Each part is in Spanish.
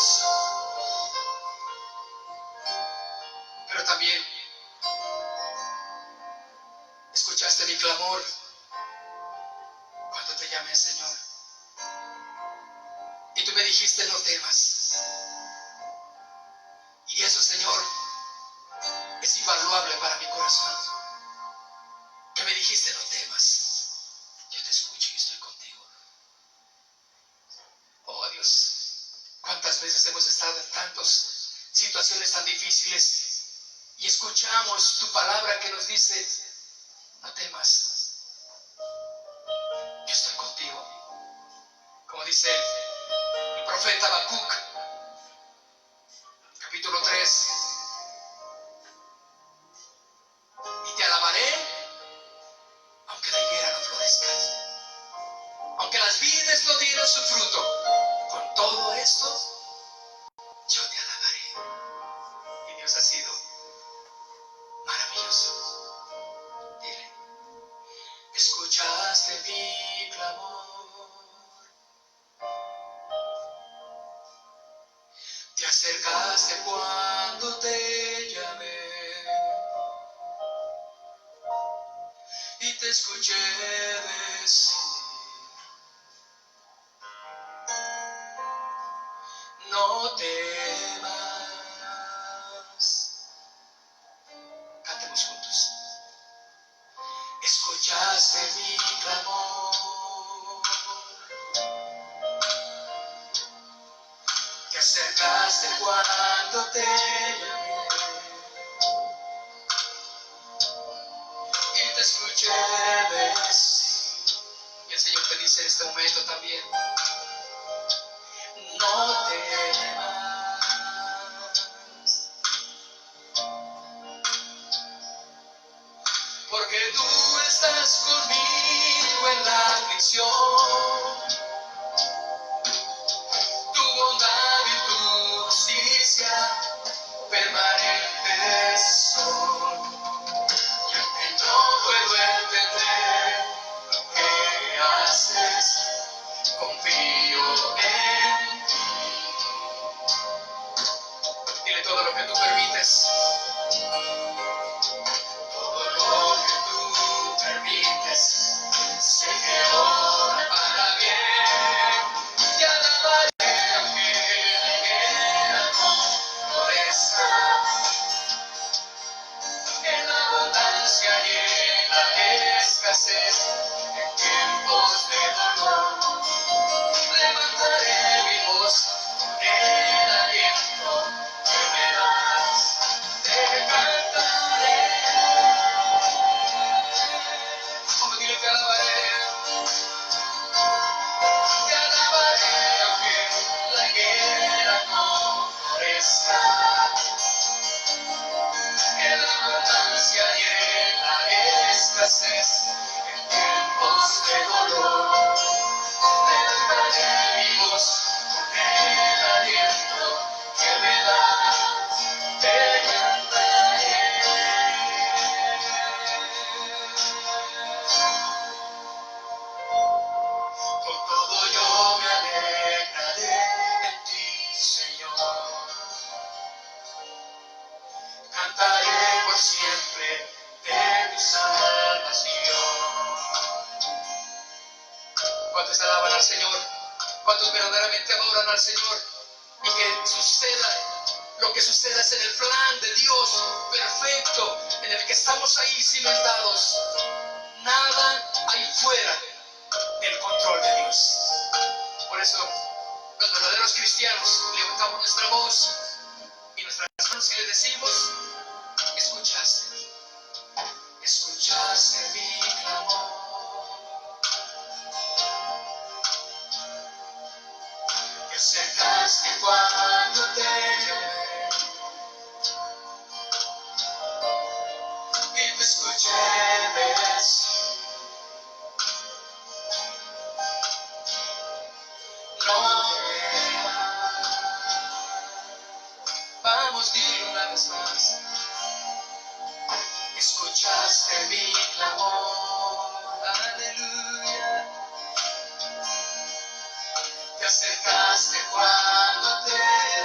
Dios. Pero también escuchaste mi clamor cuando te llamé, Señor. Y tú me dijiste, no temas. Y eso, Señor, es invaluable para mi corazón. Que me dijiste, no temas. Yo te escucho y estoy contigo. Oh Dios, cuántas veces hemos estado en tantas situaciones tan difíciles y escuchamos tu palabra que nos dice, no temas, yo estoy contigo. Como dice el profeta Habacuc, capítulo 3, y te alabaré aunque la higuera no florezca, aunque las vides no dieron su fruto, con todo esto yo te alabaré. Y Dios ha sido maravilloso. Dile, escuchaste mi clamor, te acercaste cuando te llamé y te escuché decir, no temas. Cantemos juntos. Escuchaste mi clamor, te acercaste cuando te llamé y te escuché decir. Y el Señor te dice en este momento también, no temas, porque tú estás conmigo en la aflicción. Tu bondad y tu justicia permanentes son. Y aunque no puedo entender lo que haces, confío en ti. Dile todo lo que tú permites. Todo lo que tú permites, sé que obra para bien. Te alabaré aunque la higuera no florezca, en la abundancia y en la escasez, en tiempos de dolor. Levantaré mi voz con el aliento que me das, te cantaré. Como dile, te alabaré aunque la higuera no florezca, en la abundancia y en la escasez, en tiempos de dolor. Levantaré mi voz con el aliento que me das, te cantaré. Con todo yo me alegraré en ti, Señor. Cantaré por siempre de tu salvación. ¿Cuántos alaban al Señor? ¿Cuántos verdaderamente adoran al Señor? Y que suceda lo que suceda es en el plan de Dios perfecto, en el que estamos ahí cimentados. Nada hay fuera del control de Dios. Por eso, los verdaderos cristianos levantamos nuestra voz y nuestras manos y le decimos, escuchaste, escuchaste mi clamor, te acercaste cuando te llamé y te escuché decir, no temas. Vamos, dilo una vez más. Escuchaste mi clamor, aleluya. Te acercaste cuando te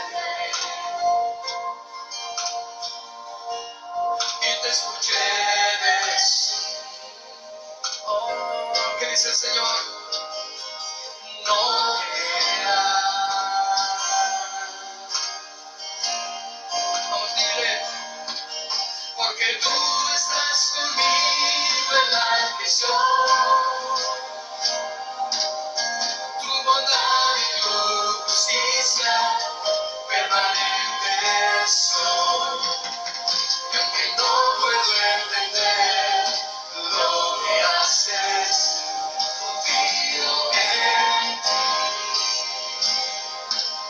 que tú estás conmigo en la aflicción. Tu bondad y tu justicia permanentes son. Y aunque no puedo entender lo que haces, confío en ti.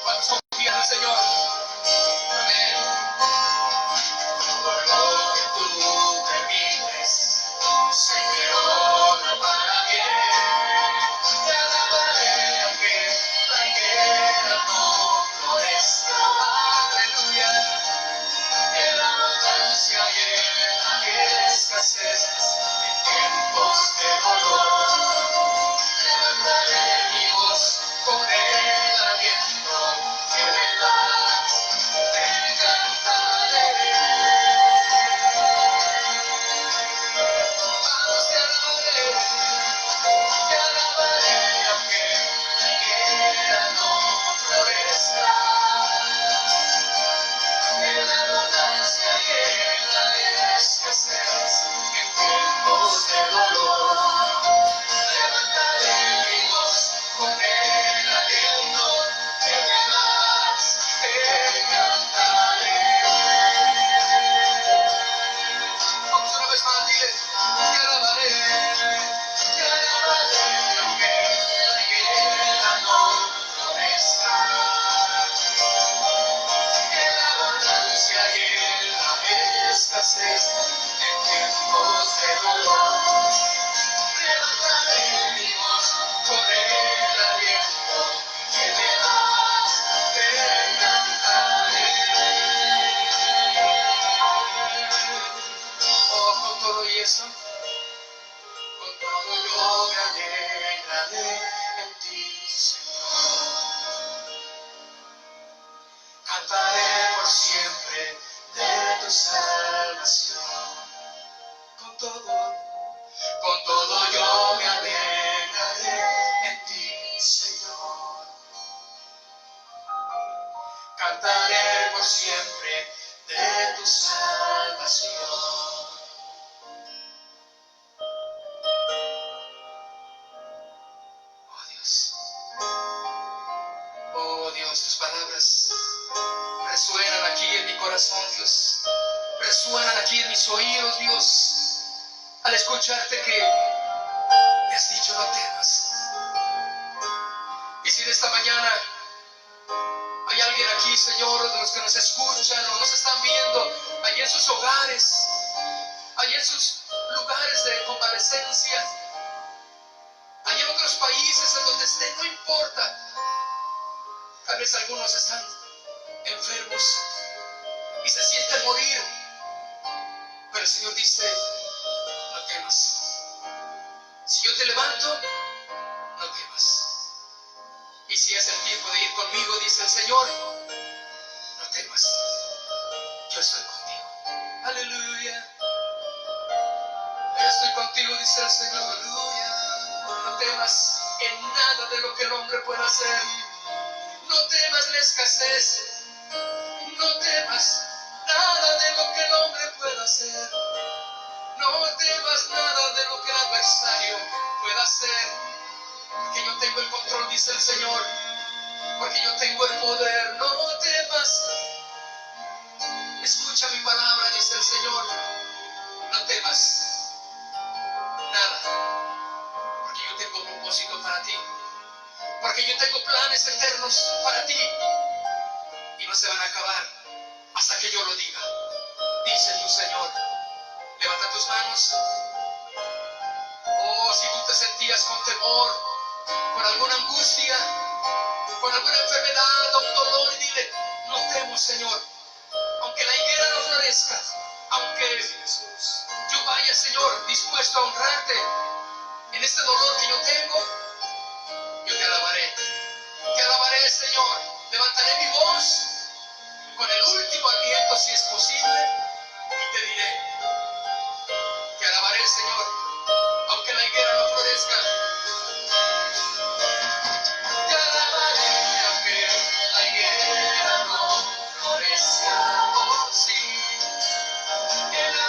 ¿Cuántos confían en el Señor? Amén. Todo lo que tú permites, sé que obra para bien. Te alabaré aunque la higuera no florezca. Aleluya. En la abundancia y en la escasez, en tiempos de dolor, levantaré mi voz con el aliento que me das, te cantaré. Vamos, te alabaré aunque la higuera no florezca. En la abundancia y en la escasez, en tiempos de dolor, levantaré mi voz con el aliento que me das, te cantaré. Vamos una vez más, dile, te alabaré aunque la higuera no florezca. En la abundancia y en la escasez, en tiempos de dolor, levantaré mi voz con el aliento que me das, te cantaré. Oh, con todo y eso, con todo yo me alegraré en ti, Señor. Cantaré por siempre de tu salvación. Con todo yo me alegraré en ti, Señor. Cantaré por siempre de tu salvación. Oh Dios, tus palabras resuenan aquí en mi corazón, Dios. Resuenan aquí en mis oídos, Dios. Al escucharte que me has dicho no temas. Y si en esta mañana hay alguien aquí, Señor, de los que nos escuchan o nos están viendo, allí en sus hogares, allí en sus lugares de convalecencia, allí en otros países en donde estén, no importa. Tal vez algunos están enfermos y se sienten morir, pero el Señor dice, no temas. Si yo te levanto, no temas. Y si es el tiempo de ir conmigo, dice el Señor, no temas. Yo estoy contigo. Aleluya. Yo estoy contigo, dice el Señor. Aleluya. No temas en nada de lo que el hombre pueda hacer. No temas la escasez. No temas nada de lo que el hombre pueda hacer. No temas nada de lo que el adversario pueda hacer. Porque yo tengo el control, dice el Señor. Porque yo tengo el poder. No temas. Escucha mi palabra, dice el Señor. No temas nada. Porque yo tengo un propósito para ti. Porque yo tengo planes eternos para ti. Y no se van a acabar hasta que yo lo diga. Dice tu Señor. Levanta tus manos. Oh, si tú te sentías con temor, con alguna angustia, con alguna enfermedad o un dolor, y dile, no temo, Señor. Aunque la higuera no florezca, aunque yo vaya, Señor, dispuesto a honrarte en este dolor que yo tengo, yo te alabaré. Te alabaré, Señor. Levantaré mi voz con el último aliento, si es posible, y te diré, te alabaré, Señor, aunque la higuera no florezca. Te alabaré, aunque la higuera no florezca. Oh, sí. En la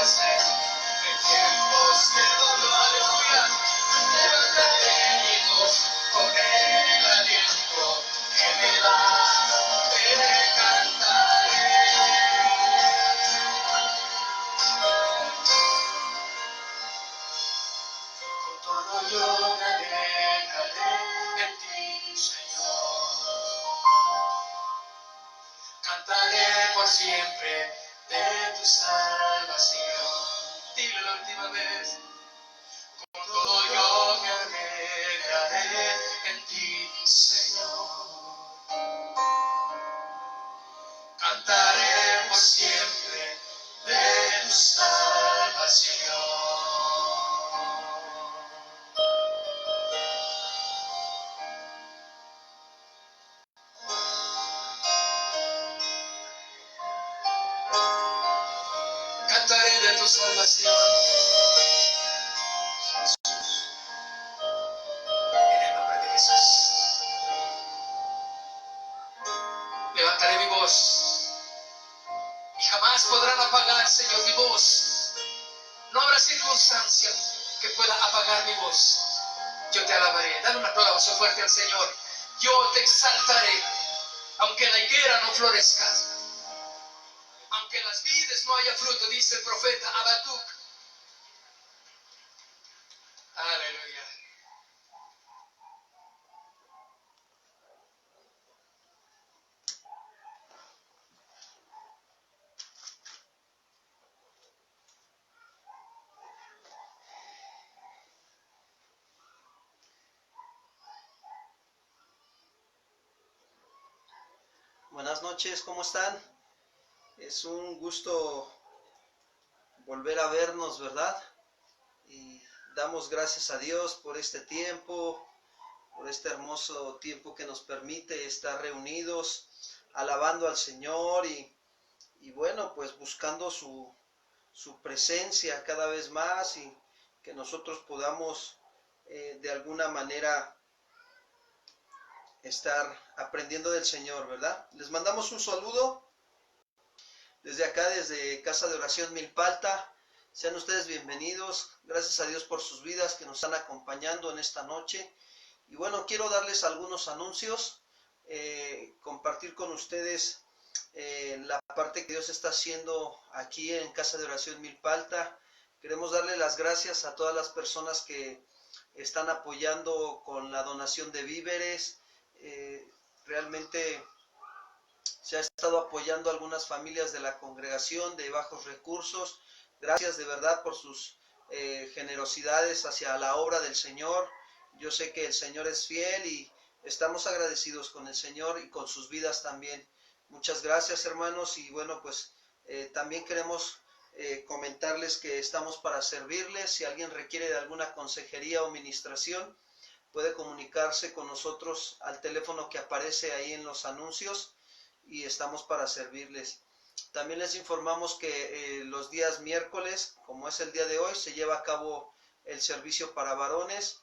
satisfacer. En tiempos de dolor, aleluya, levantaré mi voz con el aliento que me das, te cantaré. Con todo yo me alegraré en ti, Señor. Cantaré por siempre de tu salvación. Dile la última vez. Con todo yo me alegraré en ti, Señor. Cantaré por siempre de tu salvación. Cantaré de tu salvación. En el nombre de Jesús. Levantaré mi voz y jamás podrán apagar, Señor, mi voz. No habrá circunstancia que pueda apagar mi voz. Yo te alabaré. Dale un aplauso fuerte al Señor. Yo te exaltaré, aunque la higuera no florezca, aunque en las vides no haya fruto, dice el profeta Habacuc. Aleluya. Buenas noches, ¿cómo están? Es un gusto volver a vernos, ¿verdad? Y damos gracias a Dios por este tiempo, por este hermoso tiempo que nos permite estar reunidos, alabando al Señor y bueno, pues buscando su presencia cada vez más y que nosotros podamos de alguna manera estar aprendiendo del Señor, ¿verdad? Les mandamos un saludo desde acá, desde Casa de Oración Milpalta. Sean ustedes bienvenidos. Gracias a Dios por sus vidas que nos están acompañando en esta noche. Y bueno, quiero darles algunos anuncios, compartir con ustedes la parte que Dios está haciendo aquí en Casa de Oración Milpalta. Queremos darle las gracias a todas las personas que están apoyando con la donación de víveres. Realmente se ha estado apoyando a algunas familias de la congregación de bajos recursos. Gracias de verdad por sus generosidades hacia la obra del Señor. Yo sé que el Señor es fiel y estamos agradecidos con el Señor y con sus vidas también. Muchas gracias, hermanos, y bueno, pues también queremos comentarles que estamos para servirles. Si alguien requiere de alguna consejería o ministración, puede comunicarse con nosotros al teléfono que aparece ahí en los anuncios y estamos para servirles. También les informamos que los días miércoles, como es el día de hoy, se lleva a cabo el servicio para varones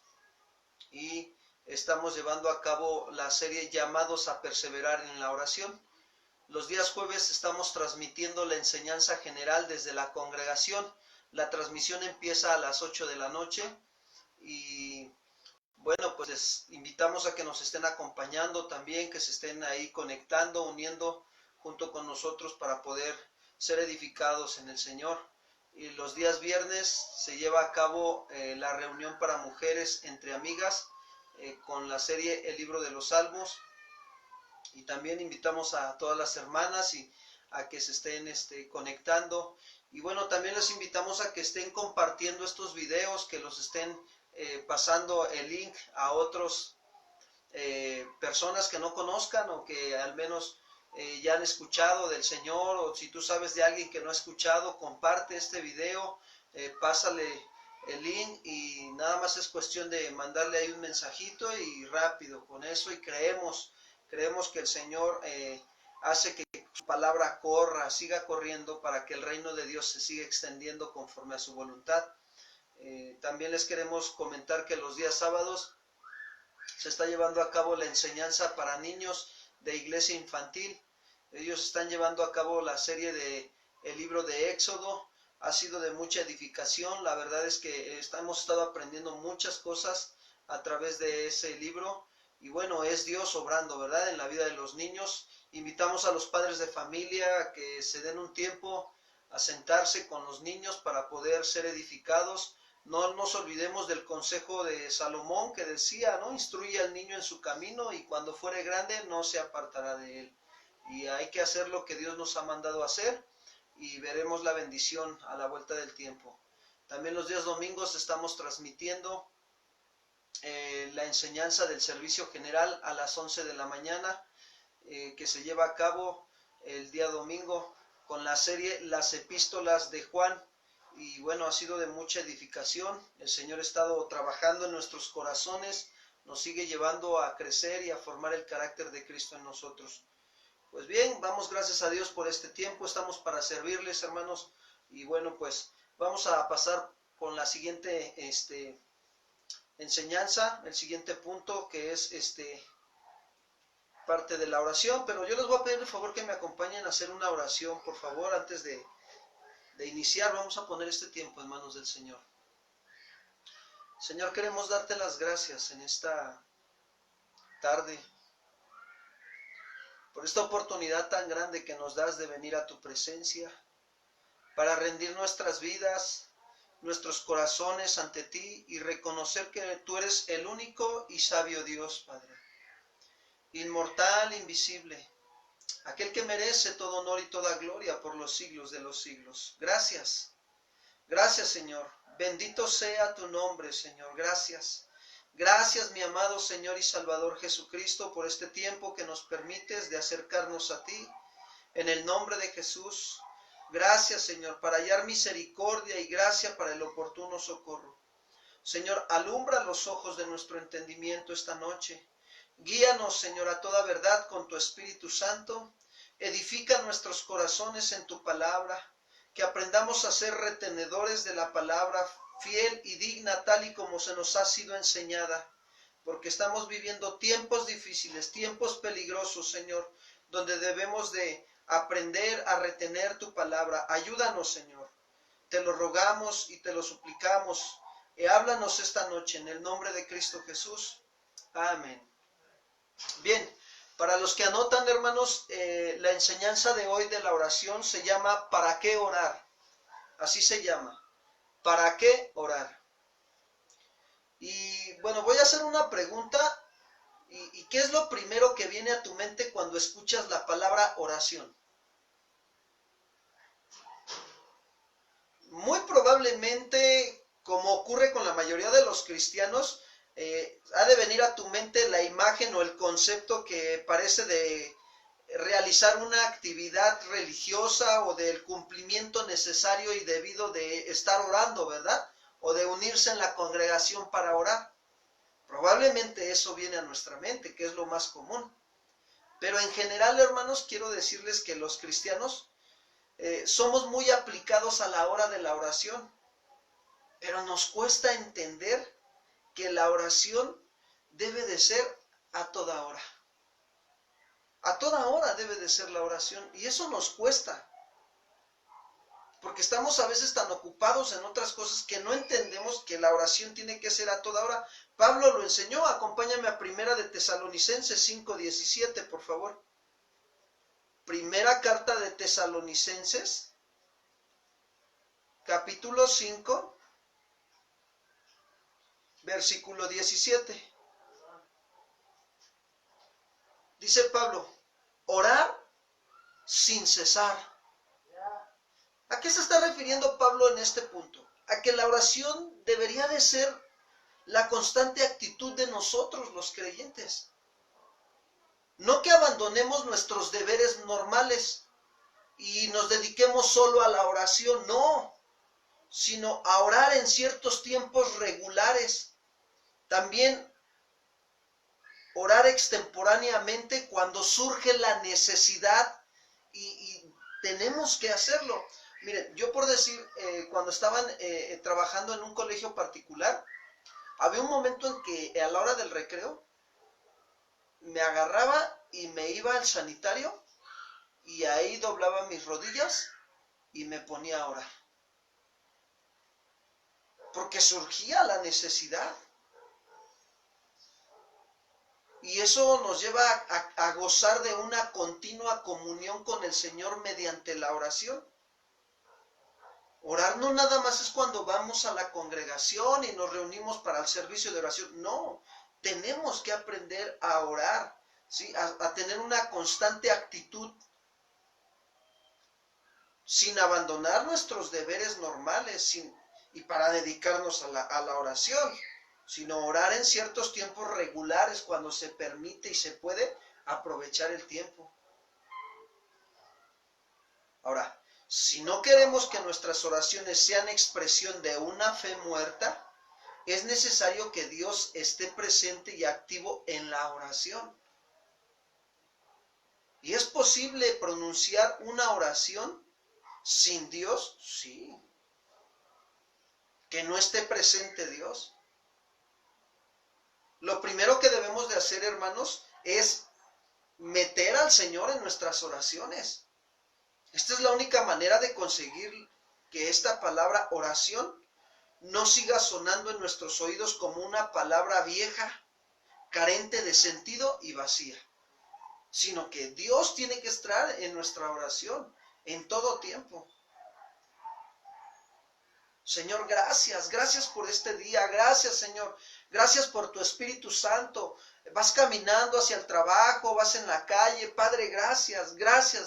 y estamos llevando a cabo la serie Llamados a Perseverar en la Oración. Los días jueves estamos transmitiendo la enseñanza general desde la congregación. La transmisión empieza a las 8 de la noche y bueno, pues les invitamos a que nos estén acompañando también, que se estén ahí conectando, uniendo junto con nosotros para poder ser edificados en el Señor. Y los días viernes se lleva a cabo la reunión para mujeres entre amigas con la serie El Libro de los Salmos. Y también invitamos a todas las hermanas y a que se estén conectando. Y bueno, también les invitamos a que estén compartiendo estos videos, que los estén pasando el link a otras personas que no conozcan o que al menos ya han escuchado del Señor, o si tú sabes de alguien que no ha escuchado, comparte este video, pásale el link y nada más es cuestión de mandarle ahí un mensajito y rápido con eso, y creemos que el Señor hace que su palabra corra, siga corriendo para que el reino de Dios se siga extendiendo conforme a su voluntad. También les queremos comentar que los días sábados se está llevando a cabo la enseñanza para niños de iglesia infantil. Ellos están llevando a cabo la serie de el libro de Éxodo. ha sido de mucha edificación. La verdad es que hemos estado aprendiendo muchas cosas a través de ese libro. Y bueno, es Dios obrando, ¿verdad?, en la vida de los niños. Invitamos a los padres de familia a que se den un tiempo a sentarse con los niños para poder ser edificados. No nos olvidemos del consejo de Salomón que decía, ¿no? Instruye al niño en su camino y cuando fuere grande no se apartará de él. Y hay que hacer lo que Dios nos ha mandado hacer y veremos la bendición a la vuelta del tiempo. También los días domingos estamos transmitiendo la enseñanza del servicio general a las 11 de la mañana, que se lleva a cabo el día domingo con la serie Las Epístolas de Juan. Y bueno, ha sido de mucha edificación. El Señor ha estado trabajando en nuestros corazones, nos sigue llevando a crecer y a formar el carácter de Cristo en nosotros. Pues bien, vamos, gracias a Dios por este tiempo, estamos para servirles, hermanos. Y bueno, pues vamos a pasar con la siguiente enseñanza, el siguiente punto, que es parte de la oración. Pero yo les voy a pedir el favor que me acompañen a hacer una oración, por favor, antes de iniciar. Vamos a poner este tiempo en manos del Señor. Señor, queremos darte las gracias en esta tarde por esta oportunidad tan grande que nos das de venir a tu presencia para rendir nuestras vidas, nuestros corazones ante ti y reconocer que tú eres el único y sabio Dios, Padre, inmortal, invisible, aquel que merece todo honor y toda gloria por los siglos de los siglos. Gracias, gracias, Señor. Bendito sea tu nombre, Señor. Gracias. Gracias, mi amado Señor y Salvador Jesucristo, por este tiempo que nos permites de acercarnos a ti. En el nombre de Jesús, gracias, Señor, para hallar misericordia y gracia para el oportuno socorro. Señor, alumbra los ojos de nuestro entendimiento esta noche. Guíanos, Señor, a toda verdad con tu Espíritu Santo. Edifica nuestros corazones en tu palabra, que aprendamos a ser retenedores de la palabra fiel y digna tal y como se nos ha sido enseñada, porque estamos viviendo tiempos difíciles, tiempos peligrosos, Señor, donde debemos de aprender a retener tu palabra. Ayúdanos, Señor, te lo rogamos y te lo suplicamos. Háblanos esta noche en el nombre de Cristo Jesús. Amén. Bien, para los que anotan, hermanos, la enseñanza de hoy de la oración se llama ¿para qué orar? Así se llama. ¿Para qué orar? Y bueno, voy a hacer una pregunta. ¿Y qué es lo primero que viene a tu mente cuando escuchas la palabra oración? Muy probablemente, como ocurre con la mayoría de los cristianos, ha de venir a tu mente la imagen o el concepto que parece de realizar una actividad religiosa o del cumplimiento necesario y debido de estar orando, ¿verdad? O de unirse en la congregación para orar. Probablemente eso viene a nuestra mente, que es lo más común. Pero en general, hermanos, quiero decirles que los cristianos somos muy aplicados a la hora de la oración, pero nos cuesta entender que la oración debe de ser a toda hora. A toda hora debe de ser la oración, y eso nos cuesta, porque estamos a veces tan ocupados en otras cosas que no entendemos que la oración tiene que ser a toda hora. Pablo lo enseñó. Acompáñame a Primera de Tesalonicenses 5:17, por favor. Primera carta de Tesalonicenses, capítulo 5, versículo 17. Dice Pablo, orar sin cesar. ¿A qué se está refiriendo Pablo en este punto? A que la oración debería de ser la constante actitud de nosotros los creyentes. No que abandonemos nuestros deberes normales y nos dediquemos solo a la oración, no, sino a orar en ciertos tiempos regulares. También orar extemporáneamente cuando surge la necesidad y tenemos que hacerlo. Miren, yo por decir, cuando estaban trabajando en un colegio particular, había un momento en que a la hora del recreo me agarraba y me iba al sanitario y ahí doblaba mis rodillas y me ponía a orar. porque surgía la necesidad. Y eso nos lleva a gozar de una continua comunión con el Señor mediante la oración. Orar no nada más es cuando vamos a la congregación y nos reunimos para el servicio de oración. No, tenemos que aprender a orar, ¿sí? A tener una constante actitud sin abandonar nuestros deberes normales y para dedicarnos a la oración, sino orar en ciertos tiempos regulares cuando se permite y se puede aprovechar el tiempo. Ahora, si no queremos que nuestras oraciones sean expresión de una fe muerta, es necesario que Dios esté presente y activo en la oración. ¿Y es posible pronunciar una oración sin Dios? Sí. ¿Que no esté presente Dios? Lo primero que debemos de hacer, hermanos, es meter al Señor en nuestras oraciones. Esta es la única manera de conseguir que esta palabra oración no siga sonando en nuestros oídos como una palabra vieja, carente de sentido y vacía, sino que Dios tiene que estar en nuestra oración en todo tiempo. Señor, gracias por este día, gracias, Señor, gracias por tu Espíritu Santo. Vas caminando hacia el trabajo, vas en la calle, Padre, gracias,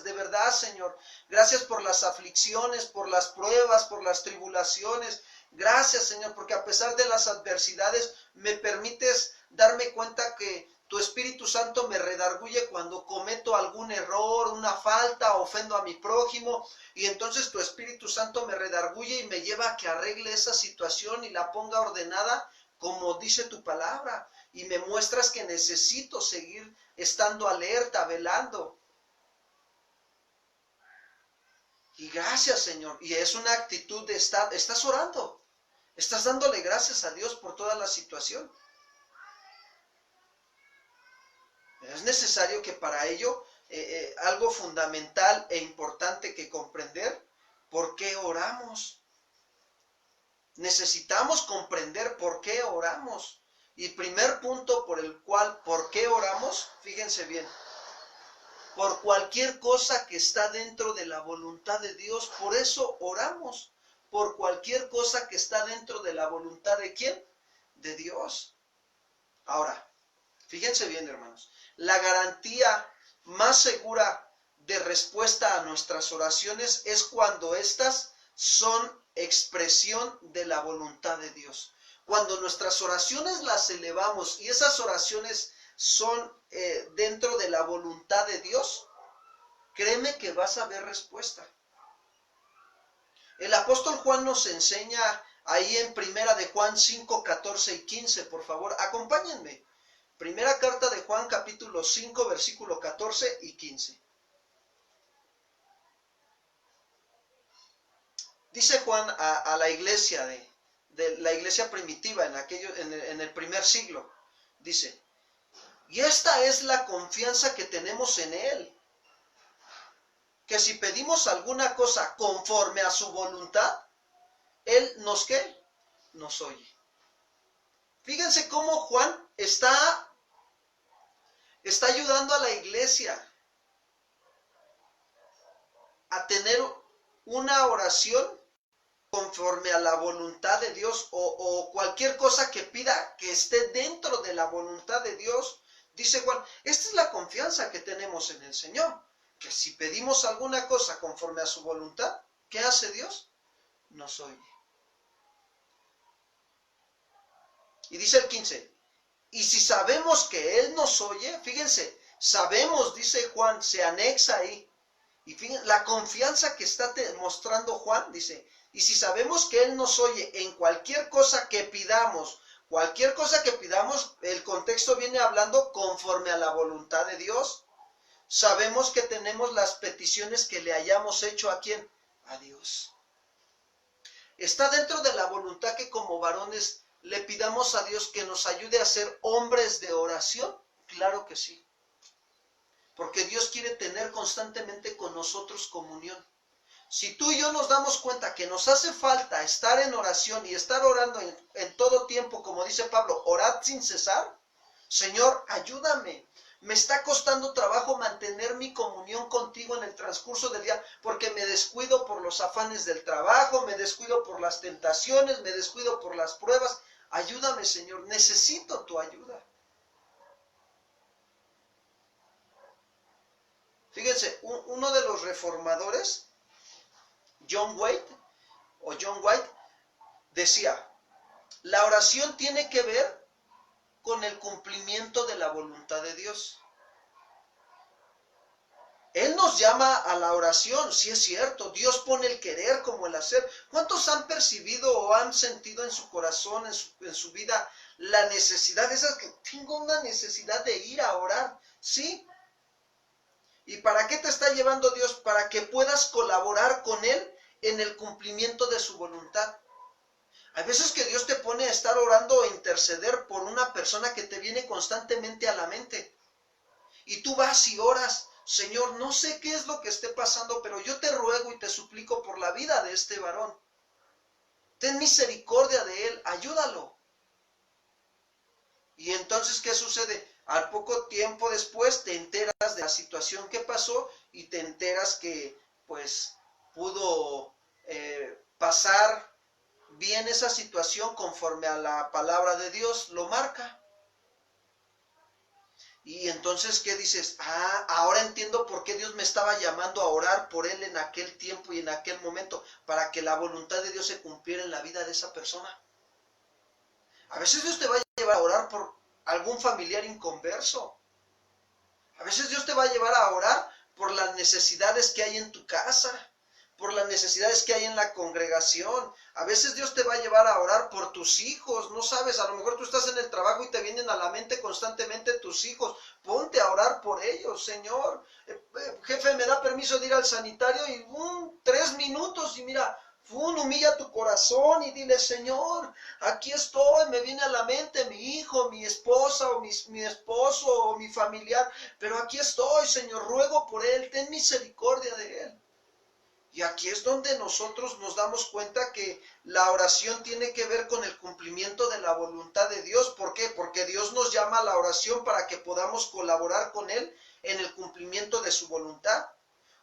de verdad, Señor. Gracias por las aflicciones, por las pruebas, por las tribulaciones. Gracias, Señor, porque a pesar de las adversidades me permites darme cuenta que tu Espíritu Santo me redarguye cuando cometo algún error, una falta, ofendo a mi prójimo, y entonces tu Espíritu Santo me redarguye y me lleva a que arregle esa situación y la ponga ordenada como dice tu palabra, y me muestras que necesito seguir estando alerta, velando. Y gracias, Señor, y es una actitud de estás orando, estás dándole gracias a Dios por toda la situación. Es necesario que para ello, algo fundamental e importante que comprender, ¿por qué oramos? Necesitamos comprender por qué oramos. Y primer punto por qué oramos, fíjense bien, por cualquier cosa que está dentro de la voluntad de Dios, por eso oramos, por cualquier cosa que está dentro de la voluntad ¿de quién? De Dios. Ahora, fíjense bien, hermanos, la garantía más segura de respuesta a nuestras oraciones es cuando éstas son expresión de la voluntad de Dios. Cuando nuestras oraciones las elevamos y esas oraciones son dentro de la voluntad de Dios, créeme que vas a ver respuesta. El apóstol Juan nos enseña ahí en Primera de Juan 5, 14 y 15, por favor, acompáñenme. Primera carta de Juan, capítulo 5, versículo 14 y 15. Dice Juan a la iglesia de la iglesia primitiva en el primer siglo. Dice, y esta es la confianza que tenemos en Él, que si pedimos alguna cosa conforme a su voluntad, Él nos ¿qué? Nos oye. Fíjense cómo Juan está ayudando a la iglesia a tener una oración conforme a la voluntad de Dios o cualquier cosa que pida que esté dentro de la voluntad de Dios. Dice Juan, esta es la confianza que tenemos en el Señor, que si pedimos alguna cosa conforme a su voluntad, ¿qué hace Dios? Nos oye. Y dice el 15, y si sabemos que Él nos oye, fíjense, sabemos, dice Juan, se anexa ahí. Y fíjense, la confianza que está mostrando Juan, dice, y si sabemos que Él nos oye en cualquier cosa que pidamos, el contexto viene hablando conforme a la voluntad de Dios. Sabemos que tenemos las peticiones que le hayamos hecho ¿a quién? A Dios. Está dentro de la voluntad que como varones le pidamos a Dios que nos ayude a ser hombres de oración. Claro que sí. Porque Dios quiere tener constantemente con nosotros comunión. Si tú y yo nos damos cuenta que nos hace falta estar en oración y estar orando en todo tiempo, como dice Pablo, orad sin cesar, Señor, ayúdame. Me está costando trabajo mantener mi comunión contigo en el transcurso del día porque me descuido por los afanes del trabajo, me descuido por las tentaciones, me descuido por las pruebas. Ayúdame, Señor, necesito tu ayuda. Fíjense, uno de los reformadores, John White, decía, la oración tiene que ver con el cumplimiento de la voluntad de Dios. Él nos llama a la oración, sí es cierto, Dios pone el querer como el hacer. ¿Cuántos han percibido o han sentido en su corazón, en su vida, la necesidad, esas que tengo una necesidad de ir a orar? Sí. ¿Y para qué te está llevando Dios? Para que puedas colaborar con Él en el cumplimiento de su voluntad. Hay veces que Dios te pone a estar orando o interceder por una persona que te viene constantemente a la mente. Y tú vas y oras, Señor, no sé qué es lo que esté pasando, pero yo te ruego y te suplico por la vida de este varón. Ten misericordia de él, ayúdalo. Y entonces, ¿qué sucede? Al poco tiempo después te enteras de la situación que pasó y te enteras que, pues, pudo pasar bien esa situación conforme a la palabra de Dios lo marca. Y entonces, ¿qué dices? Ahora entiendo por qué Dios me estaba llamando a orar por él en aquel tiempo y en aquel momento, para que la voluntad de Dios se cumpliera en la vida de esa persona. A veces Dios te va a llevar a orar por algún familiar inconverso. A veces Dios te va a llevar a orar por las necesidades que hay en tu casa, por las necesidades que hay en la congregación. A veces Dios te va a llevar a orar por tus hijos. No sabes, a lo mejor tú estás en el trabajo y te vienen a la mente constantemente tus hijos. Ponte a orar por ellos, Señor. Jefe, ¿me da permiso de ir al sanitario? Y 3 minutos y mira, humilla tu corazón y dile, Señor, aquí estoy, me viene a la mente mi hijo, mi esposa o mi esposo o mi familiar, pero aquí estoy, Señor, ruego por él, ten misericordia de él. Y aquí es donde nosotros nos damos cuenta que la oración tiene que ver con el cumplimiento de la voluntad de Dios. ¿Por qué? Porque Dios nos llama a la oración para que podamos colaborar con Él en el cumplimiento de su voluntad,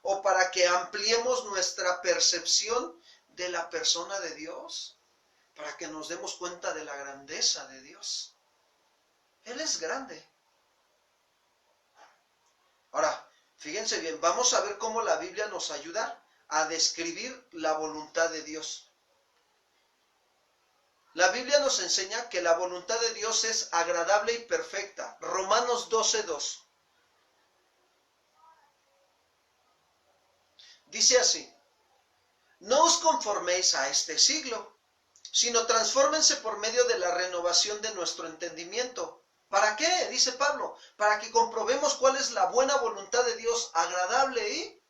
o para que ampliemos nuestra percepción de la persona de Dios, para que nos demos cuenta de la grandeza de Dios. Él es grande. Ahora, fíjense bien, vamos a ver cómo la Biblia nos ayuda a describir la voluntad de Dios. La Biblia nos enseña que la voluntad de Dios es agradable y perfecta. Romanos 12:2. Dice así: no os conforméis a este siglo, sino transfórmense por medio de la renovación de nuestro entendimiento. ¿Para qué? Dice Pablo, para que comprobemos cuál es la buena voluntad de Dios, agradable y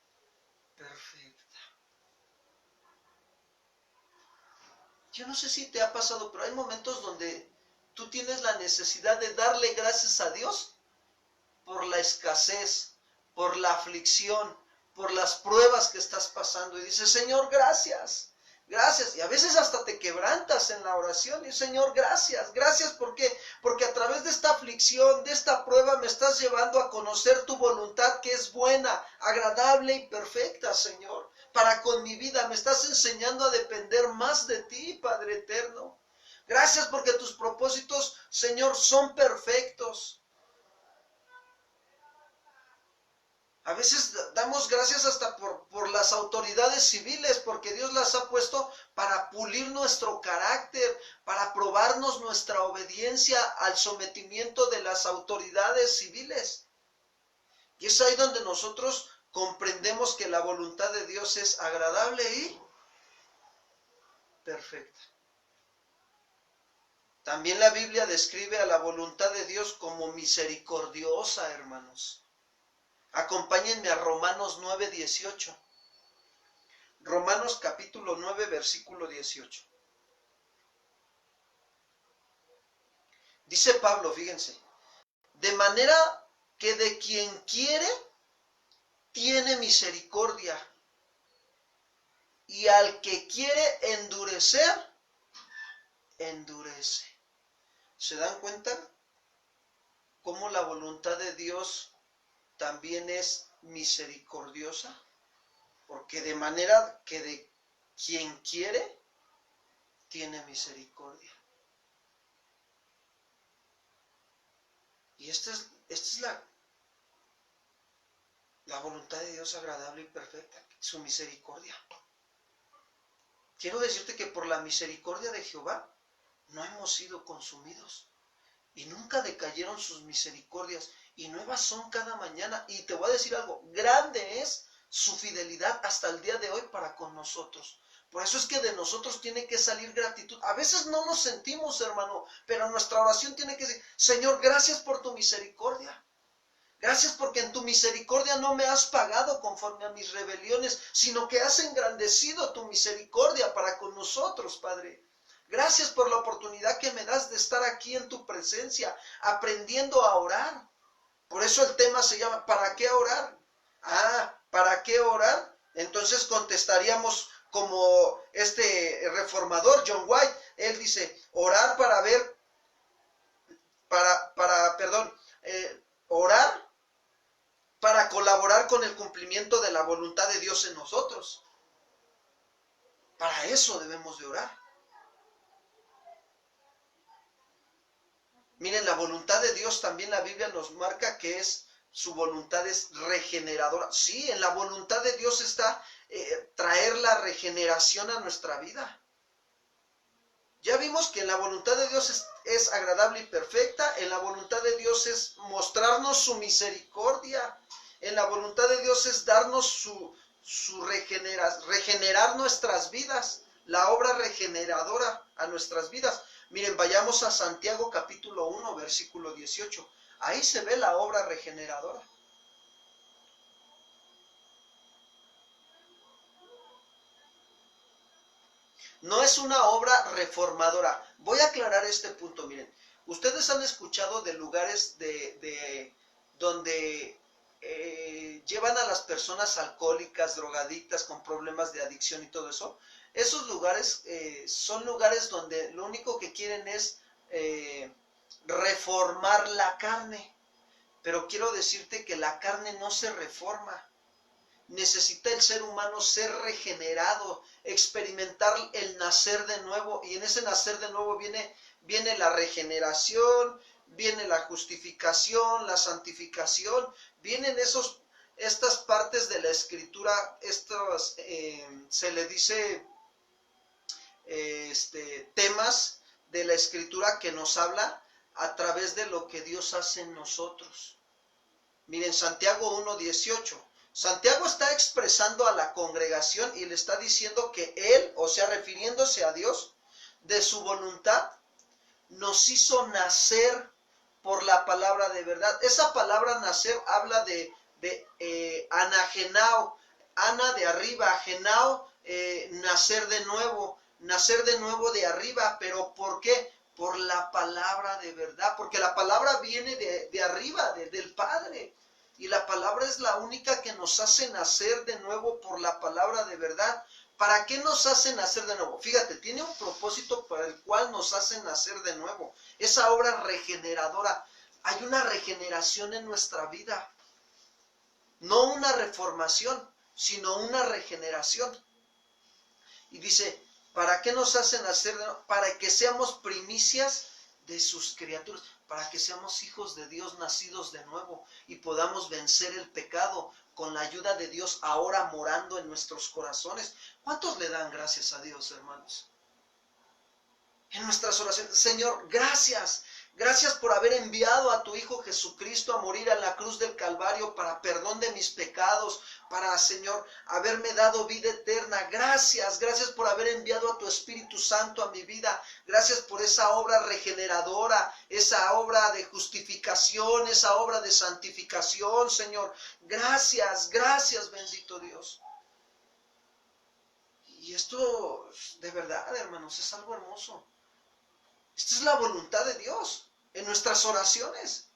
perfecta. Yo no sé si te ha pasado, pero hay momentos donde tú tienes la necesidad de darle gracias a Dios por la escasez, por la aflicción, por las pruebas que estás pasando. Y dices, Señor, gracias, gracias. Y a veces hasta te quebrantas en la oración y, Señor, gracias, gracias. ¿Por qué? Porque a través de esta aflicción, de esta prueba, me estás llevando a conocer tu voluntad, que es buena, agradable y perfecta, Señor. Para con mi vida me estás enseñando a depender más de ti, Padre eterno. Gracias porque tus propósitos, Señor, son perfectos. A veces damos gracias hasta por las autoridades civiles, porque Dios las ha puesto para pulir nuestro carácter, para probarnos nuestra obediencia al sometimiento de las autoridades civiles. Y es ahí donde nosotros comprendemos que la voluntad de Dios es agradable y perfecta. También la Biblia describe a la voluntad de Dios como misericordiosa, hermanos. Acompáñenme a Romanos 9:18. Romanos capítulo 9, versículo 18. Dice Pablo, fíjense, de manera que de quien quiere, tiene misericordia. y al que quiere endurecer, endurece. ¿Se dan cuenta cómo la voluntad de Dios también es misericordiosa? Porque de manera que de quien quiere, tiene misericordia. Y esta es la voluntad de Dios agradable y perfecta, su misericordia. Quiero decirte que por la misericordia de Jehová no hemos sido consumidos. Y nunca decayeron sus misericordias. Y nuevas son cada mañana. Y te voy a decir algo, grande es su fidelidad hasta el día de hoy para con nosotros. Por eso es que de nosotros tiene que salir gratitud. A veces no nos sentimos, hermano, pero nuestra oración tiene que decir, Señor, gracias por tu misericordia. Gracias porque en tu misericordia no me has pagado conforme a mis rebeliones, sino que has engrandecido tu misericordia para con nosotros, Padre. Gracias por la oportunidad que me das de estar aquí en tu presencia, aprendiendo a orar. Por eso el tema se llama, ¿para qué orar? ¿Para qué orar? Entonces contestaríamos como este reformador John White. Él dice, orar para ver, orar para colaborar con el cumplimiento de la voluntad de Dios en nosotros. Para eso debemos de orar. Miren, la voluntad de Dios también la Biblia nos marca que su voluntad es regeneradora. Sí, en la voluntad de Dios está traer la regeneración a nuestra vida. Ya vimos que en la voluntad de Dios es agradable y perfecta. En la voluntad de Dios es mostrarnos su misericordia. En la voluntad de Dios es darnos regenerar nuestras vidas, la obra regeneradora a nuestras vidas. Miren, vayamos a Santiago capítulo 1, versículo 18. Ahí se ve la obra regeneradora. No es una obra reformadora. Voy a aclarar este punto, miren. Ustedes han escuchado de lugares donde llevan a las personas alcohólicas, drogadictas, con problemas de adicción y todo eso. Esos lugares son lugares donde lo único que quieren es reformar la carne. Pero quiero decirte que la carne no se reforma. Necesita el ser humano ser regenerado, experimentar el nacer de nuevo. Y en ese nacer de nuevo viene la regeneración, viene la justificación, la santificación. Vienen estas partes de la escritura, se le dice temas de la escritura que nos habla a través de lo que Dios hace en nosotros. Miren, Santiago 1:18. Santiago está expresando a la congregación y le está diciendo que él, o sea, refiriéndose a Dios, de su voluntad, nos hizo nacer por la palabra de verdad. Esa palabra nacer habla de anagenao, ana de arriba, agenao, nacer de nuevo de arriba. ¿Pero por qué? Por la palabra de verdad, porque la palabra viene de arriba, del Padre. Y la palabra es la única que nos hace nacer de nuevo por la palabra de verdad. ¿Para qué nos hace nacer de nuevo? Fíjate, tiene un propósito para el cual nos hace nacer de nuevo. Esa obra regeneradora. Hay una regeneración en nuestra vida. No una reformación, sino una regeneración. Y dice, ¿para qué nos hace nacer de nuevo? Para que seamos primicias de sus criaturas, para que seamos hijos de Dios nacidos de nuevo y podamos vencer el pecado con la ayuda de Dios ahora morando en nuestros corazones. ¿Cuántos le dan gracias a Dios, hermanos? En nuestras oraciones, Señor, gracias. Gracias por haber enviado a tu Hijo Jesucristo a morir a la cruz del Calvario para perdón de mis pecados, para, Señor, haberme dado vida eterna. Gracias por haber enviado a tu Espíritu Santo a mi vida. Gracias por esa obra regeneradora, esa obra de justificación, esa obra de santificación, Señor. Gracias, bendito Dios. Y esto, de verdad, hermanos, es algo hermoso. Esta es la voluntad de Dios en nuestras oraciones.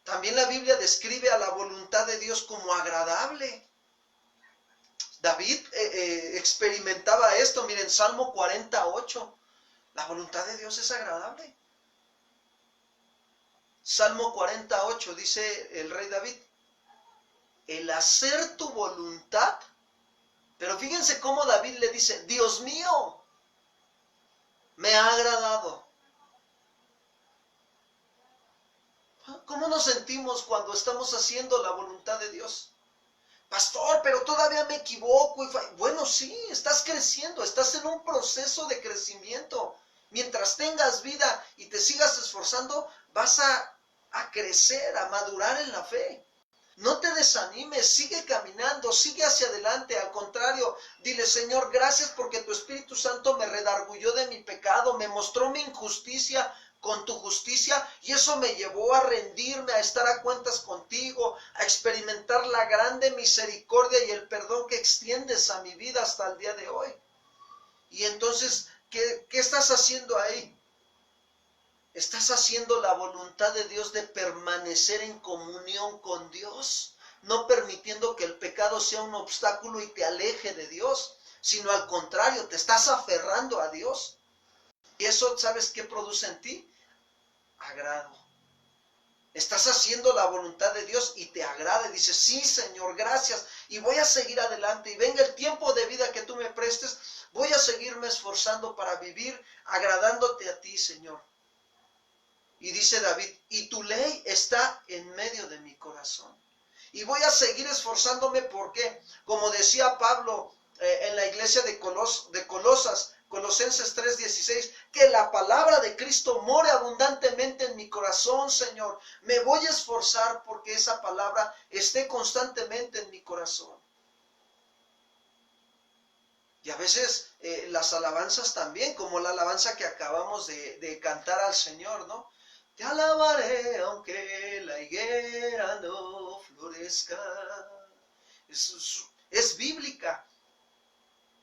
También la Biblia describe a la voluntad de Dios como agradable. David experimentaba esto. Miren, Salmo 48. La voluntad de Dios es agradable. Salmo 48 dice el rey David, el hacer tu voluntad. Pero fíjense cómo David le dice, Dios mío, me ha agradado. ¿Cómo nos sentimos cuando estamos haciendo la voluntad de Dios? Pastor, pero todavía me equivoco. Bueno, sí, estás creciendo, estás en un proceso de crecimiento. Mientras tengas vida y te sigas esforzando, vas a crecer, a madurar en la fe. No te desanimes, sigue caminando, sigue hacia adelante. Al contrario, dile, Señor, gracias porque tu Espíritu Santo me redarguyó de mi pecado, me mostró mi injusticia con tu justicia, y eso me llevó a rendirme, a estar a cuentas contigo, a experimentar la grande misericordia y el perdón que extiendes a mi vida hasta el día de hoy. Y entonces, ¿qué estás haciendo ahí? Estás haciendo la voluntad de Dios de permanecer en comunión con Dios, no permitiendo que el pecado sea un obstáculo y te aleje de Dios, sino al contrario, te estás aferrando a Dios. Y eso, ¿sabes qué produce en ti? Agrado. Estás haciendo la voluntad de Dios y te agrada. Y dices, sí, Señor, gracias. Y voy a seguir adelante. Y venga el tiempo de vida que tú me prestes, voy a seguirme esforzando para vivir agradándote a ti, Señor. Y dice David, y tu ley está en medio de mi corazón. Y voy a seguir esforzándome porque, como decía Pablo en la iglesia de Colosas, Colosenses 3:16, que la palabra de Cristo more abundantemente en mi corazón, Señor. Me voy a esforzar porque esa palabra esté constantemente en mi corazón. Y a veces las alabanzas también, como la alabanza que acabamos de cantar al Señor, ¿no? Te alabaré aunque la higuera no florezca. Es bíblica.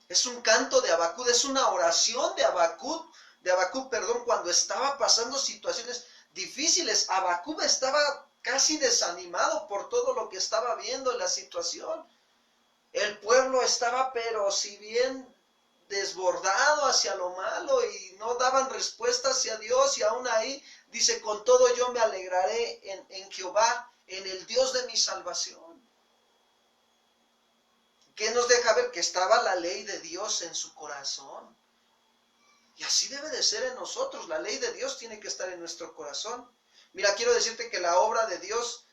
Es un canto de Habacuc, es una oración de Habacuc, cuando estaba pasando situaciones difíciles. Habacuc estaba casi desanimado por todo lo que estaba viendo en la situación. El pueblo estaba, pero si bien desbordado hacia lo malo y no daban respuesta hacia Dios, y aún ahí dice, con todo yo me alegraré en Jehová, en el Dios de mi salvación. ¿Qué nos deja ver? Que estaba la ley de Dios en su corazón. Y así debe de ser en nosotros. La ley de Dios tiene que estar en nuestro corazón. Mira, quiero decirte que la obra de Dios,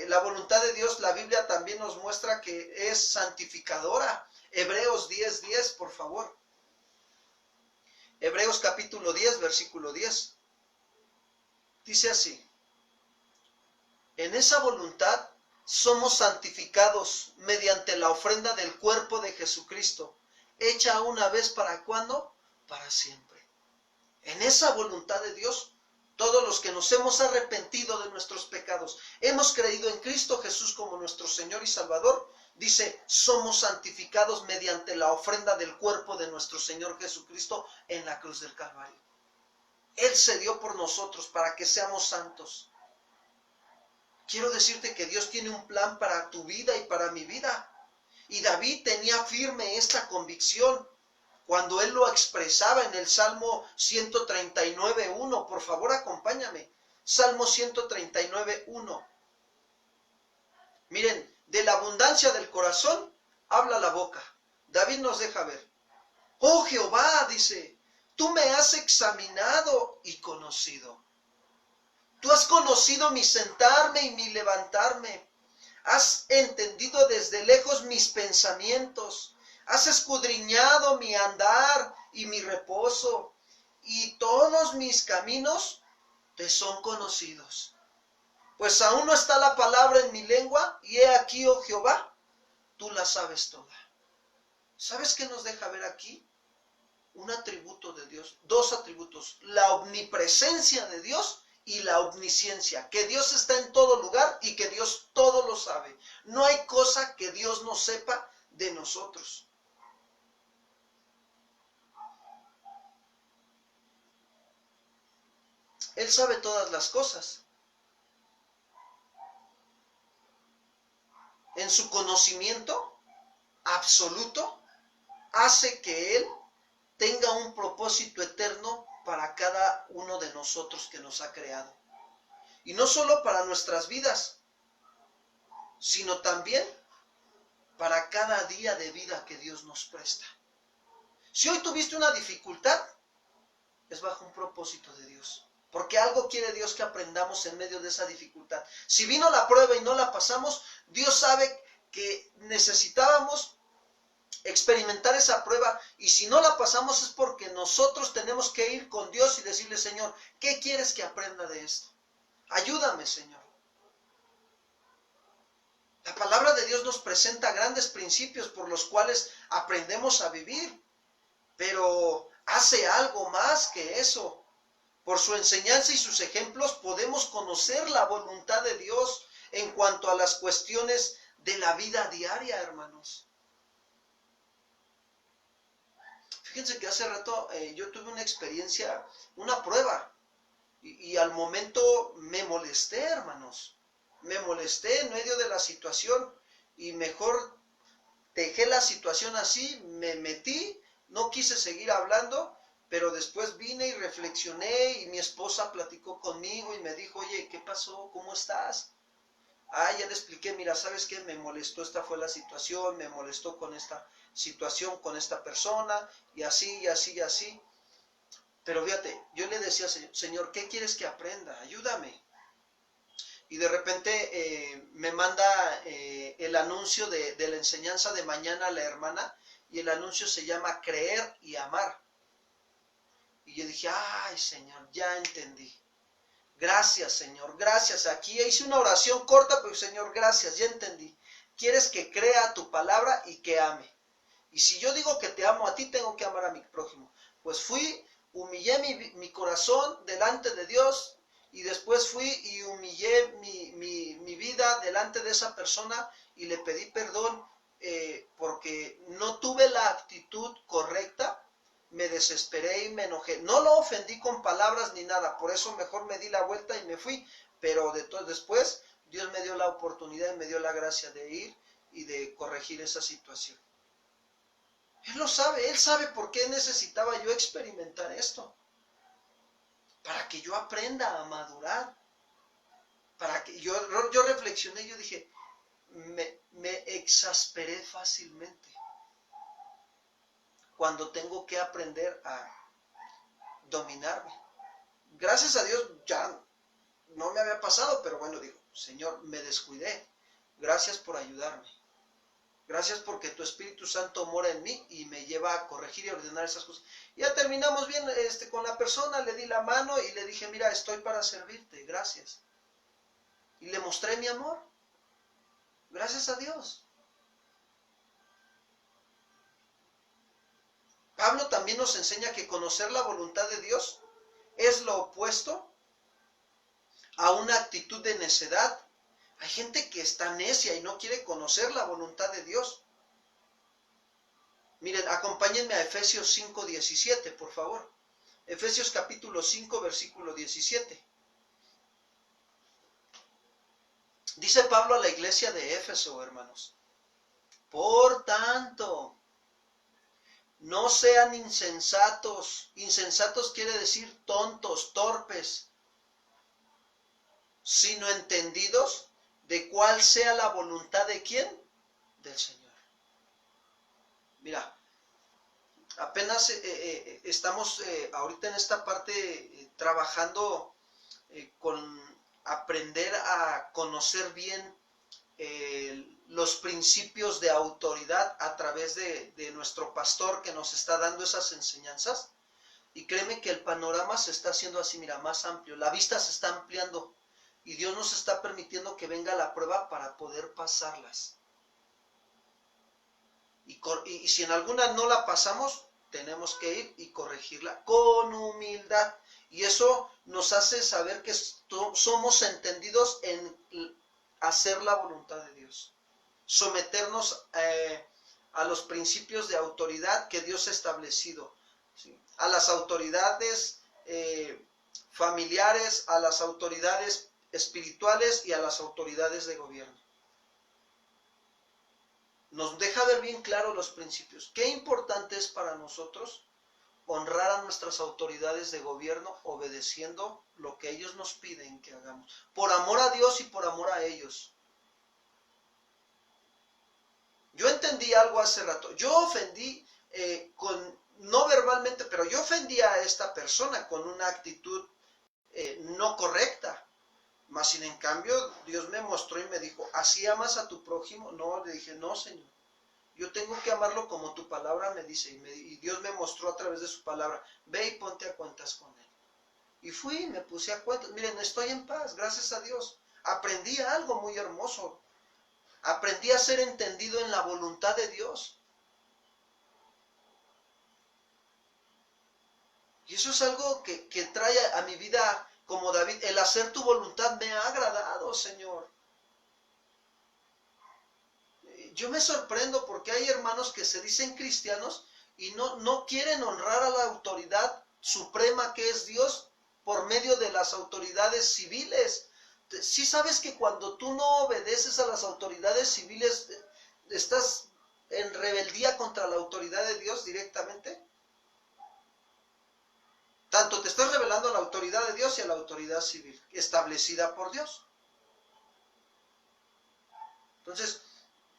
la voluntad de Dios, la Biblia también nos muestra que es santificadora. Hebreos 10:10, por favor. Hebreos capítulo 10, versículo 10. Dice así: en esa voluntad somos santificados mediante la ofrenda del cuerpo de Jesucristo, hecha una vez, ¿para cuándo? Para siempre. En esa voluntad de Dios, todos los que nos hemos arrepentido de nuestros pecados, hemos creído en Cristo Jesús como nuestro Señor y Salvador, dice, somos santificados mediante la ofrenda del cuerpo de nuestro Señor Jesucristo en la cruz del Calvario. Él se dio por nosotros para que seamos santos. Quiero decirte que Dios tiene un plan para tu vida y para mi vida. Y David tenía firme esta convicción cuando él lo expresaba en el Salmo 139:1. Por favor, acompáñame. Salmo 139:1. Miren, de la abundancia del corazón habla la boca. David nos deja ver. Oh Jehová, dice, tú me has examinado y conocido. Tú has conocido mi sentarme y mi levantarme. Has entendido desde lejos mis pensamientos. Has escudriñado mi andar y mi reposo. Y todos mis caminos te son conocidos. Pues aún no está la palabra en mi lengua, y he aquí, oh Jehová, tú la sabes toda. ¿Sabes qué nos deja ver aquí? Un atributo de Dios, dos atributos: la omnipresencia de Dios y la omnisciencia, que Dios está en todo lugar y que Dios todo lo sabe. No hay cosa que Dios no sepa de nosotros. Él sabe todas las cosas. En su conocimiento absoluto hace que Él tenga un propósito eterno para cada uno de nosotros que nos ha creado. Y no solo para nuestras vidas, sino también para cada día de vida que Dios nos presta. Si hoy tuviste una dificultad, es bajo un propósito de Dios. Porque algo quiere Dios que aprendamos en medio de esa dificultad. Si vino la prueba y no la pasamos, Dios sabe que necesitábamos experimentar esa prueba, y si no la pasamos es porque nosotros tenemos que ir con Dios y decirle: Señor, ¿qué quieres que aprenda de esto? Ayúdame, Señor. La palabra de Dios nos presenta grandes principios por los cuales aprendemos a vivir, pero hace algo más que eso. Por su enseñanza y sus ejemplos podemos conocer la voluntad de Dios en cuanto a las cuestiones de la vida diaria, hermanos. Fíjense que hace rato yo tuve una experiencia, una prueba, y al momento me molesté, hermanos. Me molesté en medio de la situación y mejor dejé la situación así, me metí, no quise seguir hablando, pero después vine y reflexioné y mi esposa platicó conmigo y me dijo: oye, ¿qué pasó? ¿Cómo estás? Ya le expliqué: mira, ¿sabes qué? Me molestó, esta fue la situación, me molestó con esta situación, con esta persona, y así, y así, y así. Pero fíjate, yo le decía: Señor, ¿qué quieres que aprenda? Ayúdame. Y de repente me manda el anuncio de la enseñanza de mañana a la hermana, y el anuncio se llama Creer y Amar. Y yo dije: ay, Señor, ya entendí. Gracias, Señor, gracias. Aquí hice una oración corta, pero Señor, gracias, ya entendí. Quieres que crea tu palabra y que ame. Y si yo digo que te amo a ti, tengo que amar a mi prójimo. Pues fui, humillé mi corazón delante de Dios, y después fui y humillé mi vida delante de esa persona y le pedí perdón porque no tuve la actitud correcta. Me desesperé y me enojé. No lo ofendí con palabras ni nada, por eso mejor me di la vuelta y me fui. Pero después Dios me dio la oportunidad y me dio la gracia de ir y de corregir esa situación. Él lo sabe, Él sabe por qué necesitaba yo experimentar esto. Para que yo aprenda a madurar. Para que yo reflexioné, yo dije: me exasperé fácilmente. Cuando tengo que aprender a dominarme. Gracias a Dios ya no me había pasado, pero bueno, digo: Señor, me descuidé. Gracias por ayudarme. Gracias porque tu Espíritu Santo mora en mí y me lleva a corregir y ordenar esas cosas. Ya terminamos bien con la persona, le di la mano y le dije: mira, estoy para servirte, gracias. Y le mostré mi amor. Gracias a Dios. Pablo también nos enseña que conocer la voluntad de Dios es lo opuesto a una actitud de necedad. Hay gente que está necia y no quiere conocer la voluntad de Dios. Miren, acompáñenme a Efesios 5:17, por favor. Efesios capítulo 5, versículo 17. Dice Pablo a la iglesia de Éfeso, hermanos: por tanto, no sean insensatos. Insensatos quiere decir tontos, torpes, sino entendidos de cuál sea la voluntad de quién, del Señor. Mira, apenas estamos ahorita en esta parte trabajando con aprender a conocer bien los principios de autoridad a través de nuestro pastor que nos está dando esas enseñanzas. Y créeme que el panorama se está haciendo así, mira, más amplio. La vista se está ampliando y Dios nos está permitiendo que venga la prueba para poder pasarlas. Y si en alguna no la pasamos, tenemos que ir y corregirla con humildad. Y eso nos hace saber que somos entendidos en hacer la voluntad de Dios. Someternos a los principios de autoridad que Dios ha establecido. ¿Sí? A las autoridades familiares, a las autoridades espirituales y a las autoridades de gobierno. nos deja ver bien claro los principios. Qué importante es para nosotros honrar a nuestras autoridades de gobierno obedeciendo lo que ellos nos piden que hagamos, por amor a Dios y por amor a ellos. Yo entendí algo hace rato. Yo ofendí no verbalmente, pero yo ofendí a esta persona con una actitud no correcta. Mas sin en cambio, Dios me mostró y me dijo, ¿así amas a tu prójimo? No, le dije, no, Señor. Yo tengo que amarlo como tu palabra me dice. Y Dios me mostró a través de su palabra, ve y ponte a cuentas con él. Y fui y me puse a cuentas. Miren, estoy en paz, gracias a Dios. Aprendí algo muy hermoso. Aprendí a ser entendido en la voluntad de Dios. Y eso es algo que trae a mi vida como David. El hacer tu voluntad me ha agradado, Señor. Yo me sorprendo porque hay hermanos que se dicen cristianos y no quieren honrar a la autoridad suprema que es Dios por medio de las autoridades civiles. ¿Sí sabes que cuando tú no obedeces a las autoridades civiles, estás en rebeldía contra la autoridad de Dios directamente? Tanto te estás rebelando a la autoridad de Dios y a la autoridad civil, establecida por Dios. Entonces,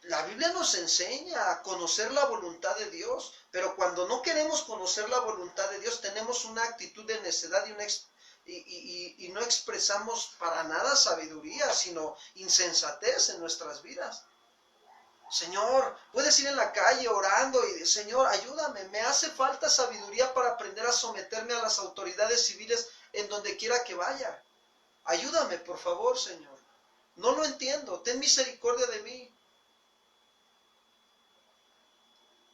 la Biblia nos enseña a conocer la voluntad de Dios, pero cuando no queremos conocer la voluntad de Dios, tenemos una actitud de necedad y no expresamos para nada sabiduría, sino insensatez en nuestras vidas. Señor, puedes ir en la calle orando y Señor, ayúdame, me hace falta sabiduría para aprender a someterme a las autoridades civiles en donde quiera que vaya. Ayúdame, por favor, Señor. No lo entiendo, ten misericordia de mí.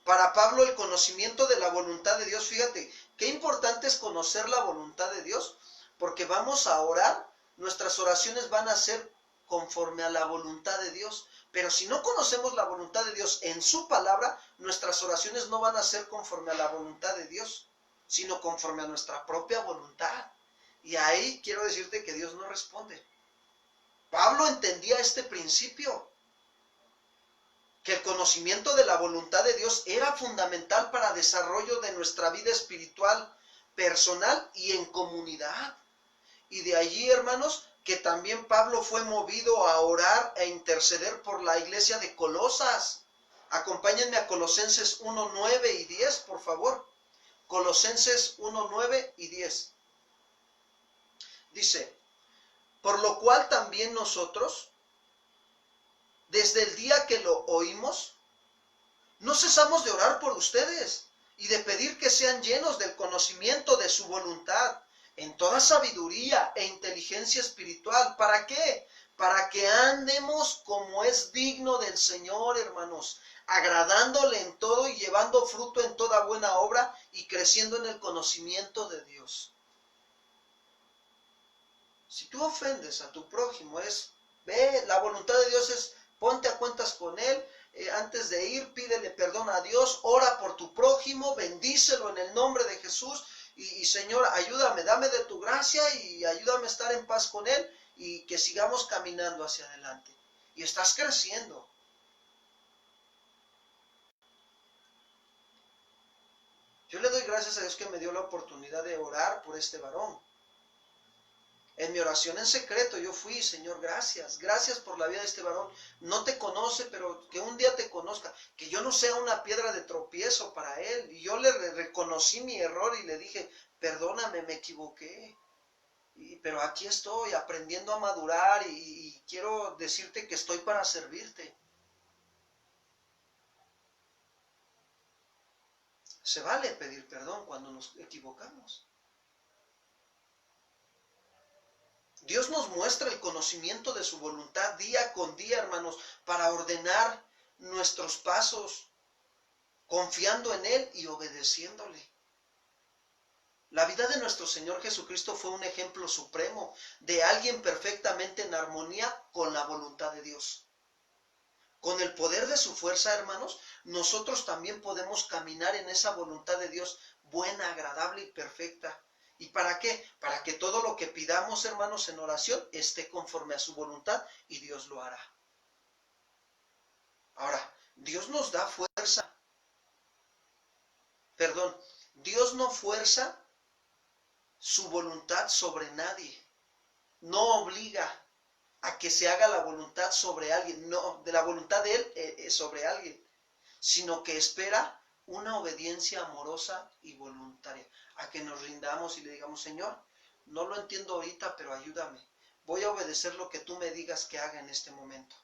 Para Pablo el conocimiento de la voluntad de Dios, fíjate, qué importante es conocer la voluntad de Dios, porque vamos a orar, nuestras oraciones van a ser conforme a la voluntad de Dios. Pero si no conocemos la voluntad de Dios en su palabra, nuestras oraciones no van a ser conforme a la voluntad de Dios, sino conforme a nuestra propia voluntad. Y ahí quiero decirte que Dios no responde. Pablo entendía este principio, que el conocimiento de la voluntad de Dios era fundamental para el desarrollo de nuestra vida espiritual, personal y en comunidad. Y de allí, hermanos, que también Pablo fue movido a orar e interceder por la iglesia de Colosas. Acompáñenme a Colosenses 1, 9 y 10, por favor. Colosenses 1, 9 y 10. Dice, por lo cual también nosotros, desde el día que lo oímos, no cesamos de orar por ustedes y de pedir que sean llenos del conocimiento de su voluntad, en toda sabiduría e inteligencia espiritual. ¿Para qué? Para que andemos como es digno del Señor, hermanos, agradándole en todo y llevando fruto en toda buena obra y creciendo en el conocimiento de Dios. Si tú ofendes a tu prójimo, la voluntad de Dios es ponte a cuentas con él, antes de ir pídele perdón a Dios, ora por tu prójimo, bendícelo en el nombre de Jesús. Y Señor, ayúdame, dame de tu gracia y ayúdame a estar en paz con Él y que sigamos caminando hacia adelante. Y estás creciendo. Yo le doy gracias a Dios que me dio la oportunidad de orar por este varón. En mi oración en secreto yo fui, Señor, gracias por la vida de este varón. No te conoce, pero que un día te conozca, que yo no sea una piedra de tropiezo para él. Y yo le reconocí mi error y le dije, perdóname, me equivoqué. Pero aquí estoy aprendiendo a madurar y quiero decirte que estoy para servirte. Se vale pedir perdón cuando nos equivocamos. Dios nos muestra el conocimiento de su voluntad día con día, hermanos, para ordenar nuestros pasos, confiando en Él y obedeciéndole. La vida de nuestro Señor Jesucristo fue un ejemplo supremo de alguien perfectamente en armonía con la voluntad de Dios. Con el poder de su fuerza, hermanos, nosotros también podemos caminar en esa voluntad de Dios buena, agradable y perfecta. ¿Y para qué? Para que todo lo que pidamos, hermanos, en oración esté conforme a su voluntad y Dios lo hará. Ahora, Dios nos da fuerza. Perdón, Dios no fuerza su voluntad sobre nadie. No obliga a que se haga la voluntad sobre alguien, no, de la voluntad de Él sobre alguien, sino que espera una obediencia amorosa y voluntaria, a que nos rindamos y le digamos, Señor, no lo entiendo ahorita, pero ayúdame. Voy a obedecer lo que tú me digas que haga en este momento.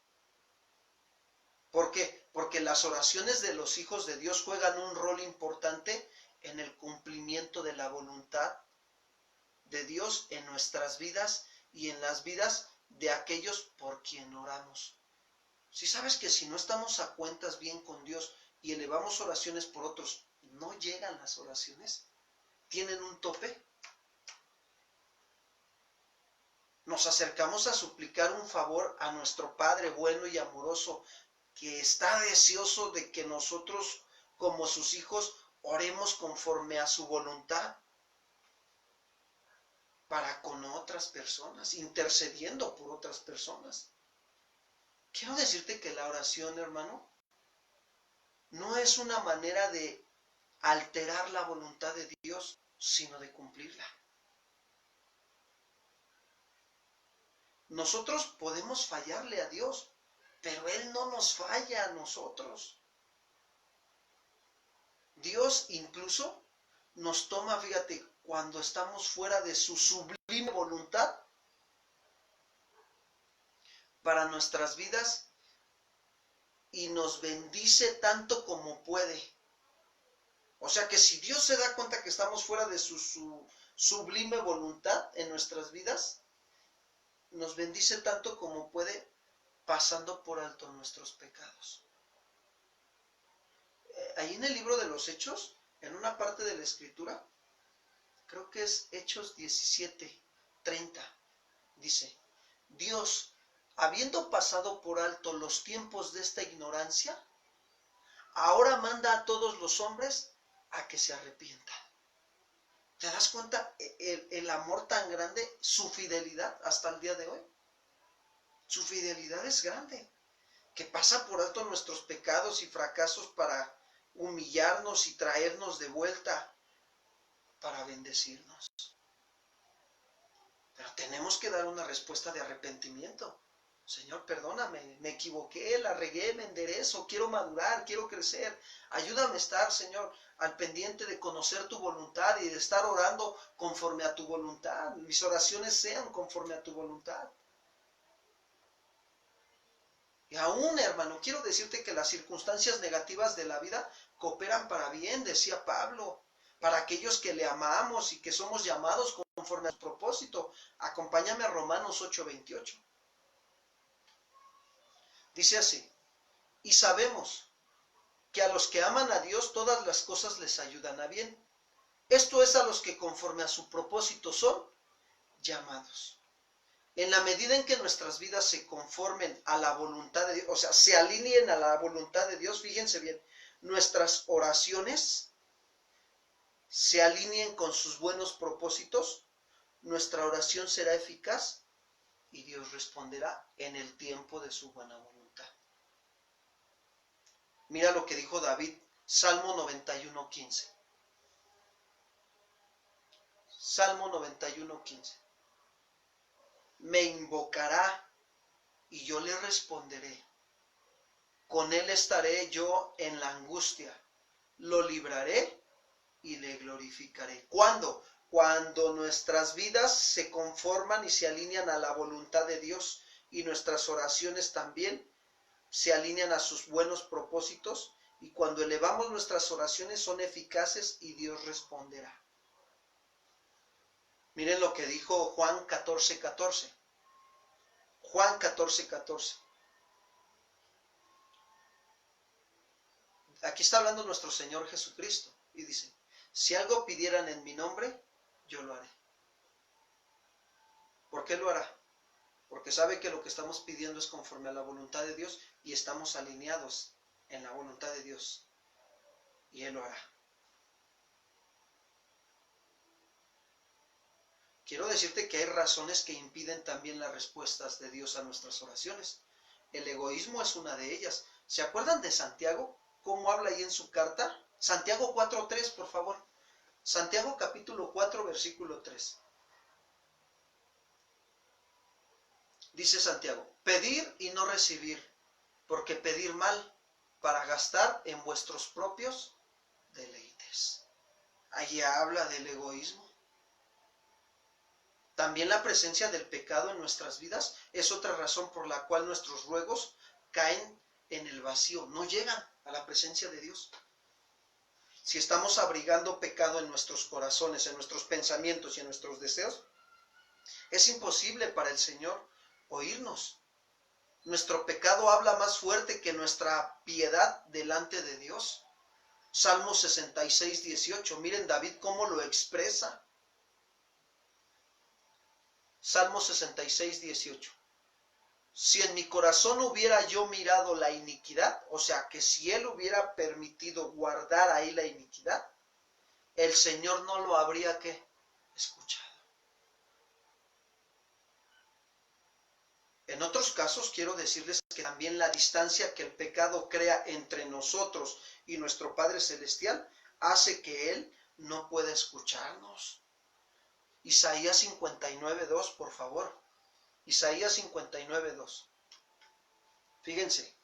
¿Por qué? Porque las oraciones de los hijos de Dios juegan un rol importante en el cumplimiento de la voluntad de Dios en nuestras vidas y en las vidas de aquellos por quien oramos. Si sabes que si no estamos a cuentas bien con Dios y elevamos oraciones por otros, no llegan las oraciones, tienen un tope. Nos acercamos a suplicar un favor a nuestro Padre bueno y amoroso, que está deseoso de que nosotros, como sus hijos, oremos conforme a su voluntad para con otras personas, intercediendo por otras personas. Quiero decirte que la oración, hermano, no es una manera de alterar la voluntad de Dios, sino de cumplirla. Nosotros podemos fallarle a Dios, pero Él no nos falla a nosotros. Dios incluso nos toma, fíjate, cuando estamos fuera de su sublime voluntad para nuestras vidas y nos bendice tanto como puede. O sea que si Dios se da cuenta que estamos fuera de su sublime voluntad en nuestras vidas, nos bendice tanto como puede, pasando por alto nuestros pecados. Ahí en el libro de los Hechos, en una parte de la Escritura, creo que es Hechos 17:30, dice, Dios, habiendo pasado por alto los tiempos de esta ignorancia, ahora manda a todos los hombres a que se arrepientan. ¿Te das cuenta el amor tan grande, su fidelidad hasta el día de hoy? Su fidelidad es grande, que pasa por alto nuestros pecados y fracasos para humillarnos y traernos de vuelta para bendecirnos. Pero tenemos que dar una respuesta de arrepentimiento. Señor, perdóname, me equivoqué, la regué, me enderezo, quiero madurar, quiero crecer. Ayúdame a estar, Señor, al pendiente de conocer tu voluntad y de estar orando conforme a tu voluntad. Mis oraciones sean conforme a tu voluntad. Y aún, hermano, quiero decirte que las circunstancias negativas de la vida cooperan para bien, decía Pablo, para aquellos que le amamos y que somos llamados conforme a su propósito. Acompáñame a Romanos 8:28. Dice así, y sabemos que a los que aman a Dios todas las cosas les ayudan a bien. Esto es a los que conforme a su propósito son llamados. En la medida en que nuestras vidas se conformen a la voluntad de Dios, o sea, se alineen a la voluntad de Dios, fíjense bien, nuestras oraciones se alineen con sus buenos propósitos, nuestra oración será eficaz y Dios responderá en el tiempo de su buena voluntad. Mira lo que dijo David, Salmo 91:15. Salmo 91:15. Me invocará y yo le responderé. Con él estaré yo en la angustia. Lo libraré y le glorificaré. ¿Cuándo? Cuando nuestras vidas se conforman y se alinean a la voluntad de Dios y nuestras oraciones también se alinean a sus buenos propósitos, y cuando elevamos nuestras oraciones son eficaces y Dios responderá. Miren lo que dijo Juan 14:14. Juan 14:14. Aquí está hablando nuestro Señor Jesucristo y dice, si algo pidieran en mi nombre, yo lo haré. ¿Por qué lo hará? Porque sabe que lo que estamos pidiendo es conforme a la voluntad de Dios y estamos alineados en la voluntad de Dios. Y Él lo hará. Quiero decirte que hay razones que impiden también las respuestas de Dios a nuestras oraciones. El egoísmo es una de ellas. ¿Se acuerdan de Santiago? ¿Cómo habla ahí en su carta? Santiago 4:3, por favor. Santiago capítulo 4, versículo 3. Dice Santiago, pedir y no recibir, porque pedir mal para gastar en vuestros propios deleites. Allí habla del egoísmo. También la presencia del pecado en nuestras vidas es otra razón por la cual nuestros ruegos caen en el vacío, no llegan a la presencia de Dios. Si estamos abrigando pecado en nuestros corazones, en nuestros pensamientos y en nuestros deseos, es imposible para el Señor oírnos. Nuestro pecado habla más fuerte que nuestra piedad delante de Dios. Salmo 66, 18. Miren David cómo lo expresa. Salmo 66, 18. Si en mi corazón hubiera yo mirado la iniquidad, o sea, que si él hubiera permitido guardar ahí la iniquidad, el Señor no lo habría ¿qué? Escuchado. En otros casos quiero decirles que también la distancia que el pecado crea entre nosotros y nuestro Padre Celestial hace que Él no pueda escucharnos. Isaías 59:2, por favor. Isaías 59:2. Fíjense.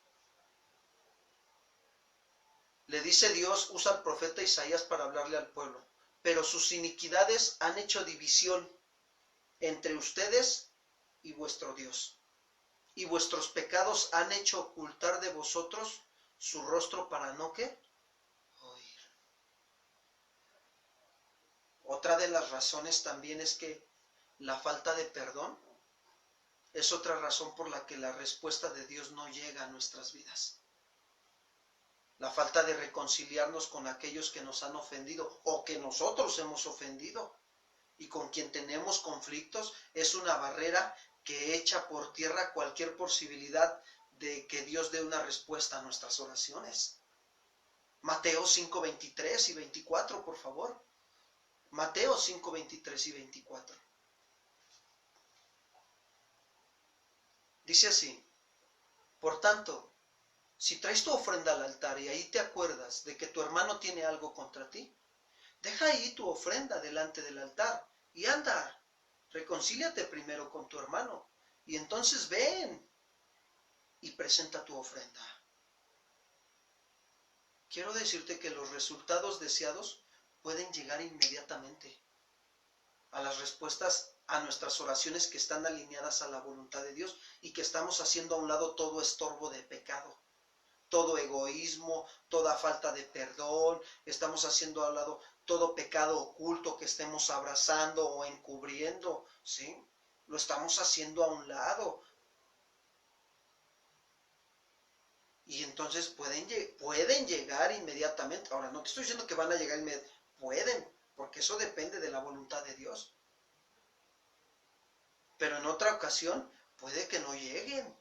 Le dice Dios, usa al profeta Isaías para hablarle al pueblo. Pero sus iniquidades han hecho división entre ustedes y vuestro Dios. Y vuestros pecados han hecho ocultar de vosotros su rostro para no ¿qué? Oír. Otra de las razones también es que la falta de perdón es otra razón por la que la respuesta de Dios no llega a nuestras vidas. La falta de reconciliarnos con aquellos que nos han ofendido o que nosotros hemos ofendido y con quien tenemos conflictos es una barrera que echa por tierra cualquier posibilidad de que Dios dé una respuesta a nuestras oraciones. Mateo 5:23 y 24, por favor. Mateo 5:23 y 24. Dice así, por tanto, si traes tu ofrenda al altar y ahí te acuerdas de que tu hermano tiene algo contra ti, deja ahí tu ofrenda delante del altar y anda, reconcíliate primero con tu hermano y entonces ven y presenta tu ofrenda. Quiero decirte que los resultados deseados pueden llegar inmediatamente a las respuestas a nuestras oraciones que están alineadas a la voluntad de Dios y que estamos haciendo a un lado todo estorbo de pecado, todo egoísmo, toda falta de perdón, estamos haciendo a un lado todo pecado oculto que estemos abrazando o encubriendo, ¿sí? Lo estamos haciendo a un lado. Y entonces pueden llegar inmediatamente. Ahora, no te estoy diciendo que van a llegar inmediatamente. Pueden, porque eso depende de la voluntad de Dios. Pero en otra ocasión puede que no lleguen.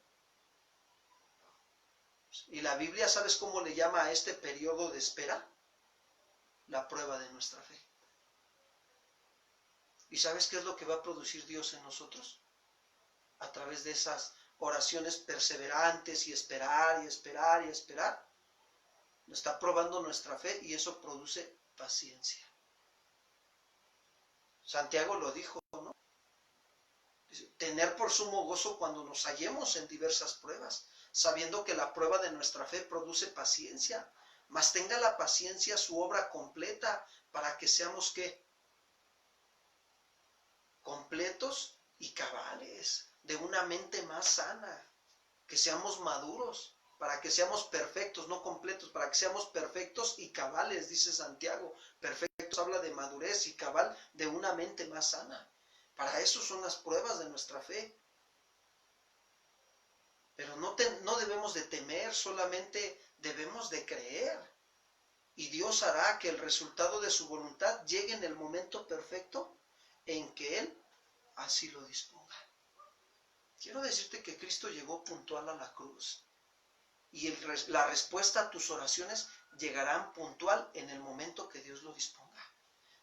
Y la Biblia, ¿sabes cómo le llama a este periodo de espera? La prueba de nuestra fe. ¿Y sabes qué es lo que va a producir Dios en nosotros? A través de esas oraciones perseverantes y esperar y esperar y esperar. Está probando nuestra fe y eso produce paciencia. Santiago lo dijo, ¿no? Dice, tener por sumo gozo cuando nos hallemos en diversas pruebas, sabiendo que la prueba de nuestra fe produce paciencia, mas tenga la paciencia su obra completa para que seamos ¿qué? Completos y cabales, de una mente más sana, que seamos maduros, para que seamos perfectos, no completos, para que seamos perfectos y cabales, dice Santiago. Perfectos habla de madurez y cabal de una mente más sana. Para eso son las pruebas de nuestra fe. Pero no debemos de temer, solamente debemos de creer. Y Dios hará que el resultado de su voluntad llegue en el momento perfecto en que Él así lo disponga. Quiero decirte que Cristo llegó puntual a la cruz. Y la respuesta a tus oraciones llegarán puntual en el momento que Dios lo disponga.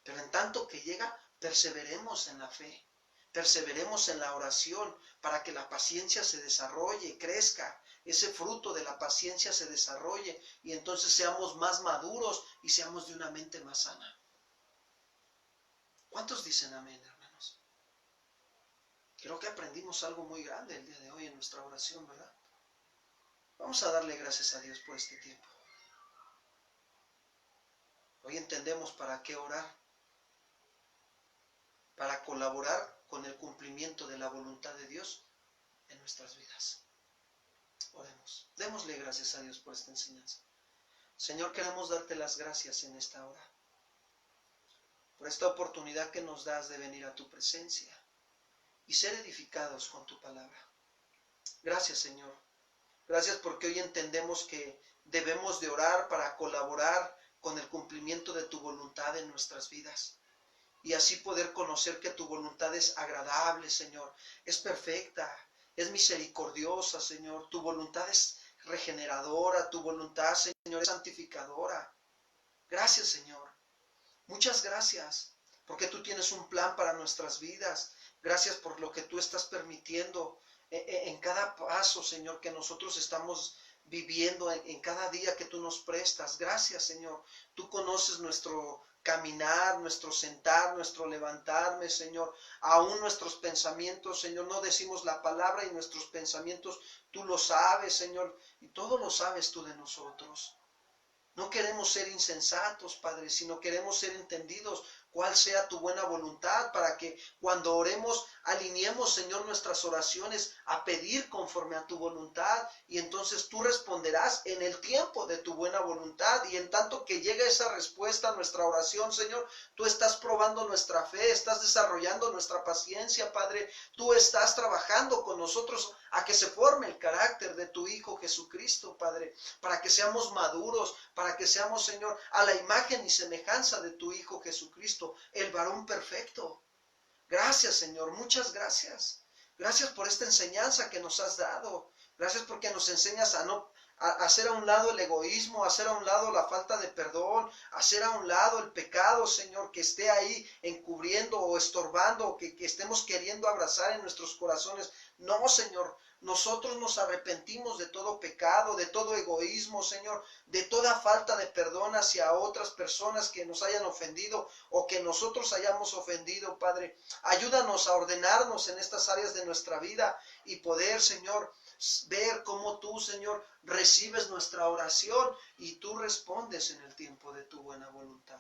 Pero en tanto que llega, perseveremos en la fe. Perseveremos en la oración para que la paciencia se desarrolle, crezca. Ese fruto de la paciencia se desarrolle y entonces seamos más maduros y seamos de una mente más sana. ¿Cuántos dicen amén, hermanos? Creo que aprendimos algo muy grande el día de hoy en nuestra oración, ¿verdad? Vamos a darle gracias a Dios por este tiempo. Hoy entendemos para qué orar. Para colaborar con el cumplimiento de la voluntad de Dios en nuestras vidas. Oremos. Démosle gracias a Dios por esta enseñanza. Señor, queremos darte las gracias en esta hora, por esta oportunidad que nos das de venir a tu presencia y ser edificados con tu palabra. Gracias, Señor. Gracias porque hoy entendemos que debemos de orar para colaborar con el cumplimiento de tu voluntad en nuestras vidas. Y así poder conocer que tu voluntad es agradable, Señor, es perfecta, es misericordiosa, Señor. Tu voluntad es regeneradora, tu voluntad, Señor, es santificadora. Gracias, Señor. Muchas gracias, porque tú tienes un plan para nuestras vidas. Gracias por lo que tú estás permitiendo en cada paso, Señor, que nosotros estamos viviendo, en cada día que tú nos prestas. Gracias, Señor. Tú conoces nuestro caminar, nuestro sentar, nuestro levantarme, Señor. Aún nuestros pensamientos, Señor, no decimos la palabra y nuestros pensamientos, tú lo sabes, Señor, y todo lo sabes tú de nosotros. No queremos ser insensatos, Padre, sino queremos ser entendidos cuál sea tu buena voluntad, para que cuando oremos alineemos, Señor, nuestras oraciones a pedir conforme a tu voluntad, y entonces tú responderás en el tiempo de tu buena voluntad, y en tanto que llegue esa respuesta a nuestra oración, Señor, tú estás probando nuestra fe, estás desarrollando nuestra paciencia, Padre, tú estás trabajando con nosotros a que se forme el carácter de tu Hijo Jesucristo, Padre, para que seamos maduros, para que seamos, Señor, a la imagen y semejanza de tu Hijo Jesucristo, el varón perfecto. Gracias, Señor, muchas gracias. Gracias por esta enseñanza que nos has dado. Gracias porque nos enseñas a hacer a un lado el egoísmo, a hacer a un lado la falta de perdón, a hacer a un lado el pecado, Señor, que esté ahí encubriendo o estorbando, o que estemos queriendo abrazar en nuestros corazones. No, Señor, nosotros nos arrepentimos de todo pecado, de todo egoísmo, Señor, de toda falta de perdón hacia otras personas que nos hayan ofendido o que nosotros hayamos ofendido, Padre. Ayúdanos a ordenarnos en estas áreas de nuestra vida y poder, Señor, ver cómo tú, Señor, recibes nuestra oración y tú respondes en el tiempo de tu buena voluntad.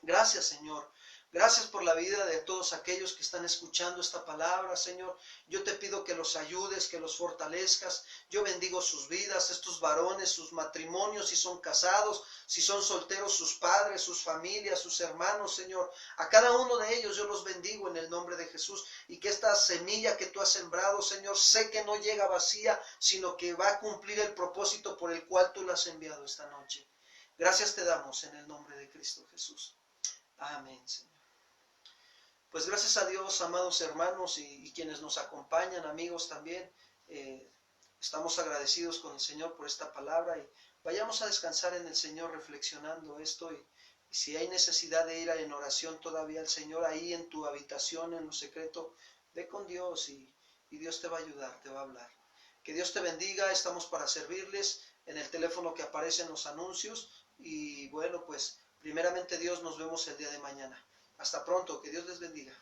Gracias, Señor. Gracias por la vida de todos aquellos que están escuchando esta palabra, Señor. Yo te pido que los ayudes, que los fortalezcas. Yo bendigo sus vidas, estos varones, sus matrimonios, si son casados, si son solteros, sus padres, sus familias, sus hermanos, Señor. A cada uno de ellos yo los bendigo en el nombre de Jesús. Y que esta semilla que tú has sembrado, Señor, sé que no llega vacía, sino que va a cumplir el propósito por el cual tú la has enviado esta noche. Gracias te damos en el nombre de Cristo Jesús. Amén, Señor. Pues gracias a Dios, amados hermanos y quienes nos acompañan, amigos también, estamos agradecidos con el Señor por esta palabra y vayamos a descansar en el Señor reflexionando esto y si hay necesidad de ir en oración todavía al Señor, ahí en tu habitación, en lo secreto, ve con Dios y Dios te va a ayudar, te va a hablar. Que Dios te bendiga, estamos para servirles en el teléfono que aparece en los anuncios y bueno, pues primeramente Dios, nos vemos el día de mañana. Hasta pronto, que Dios les bendiga.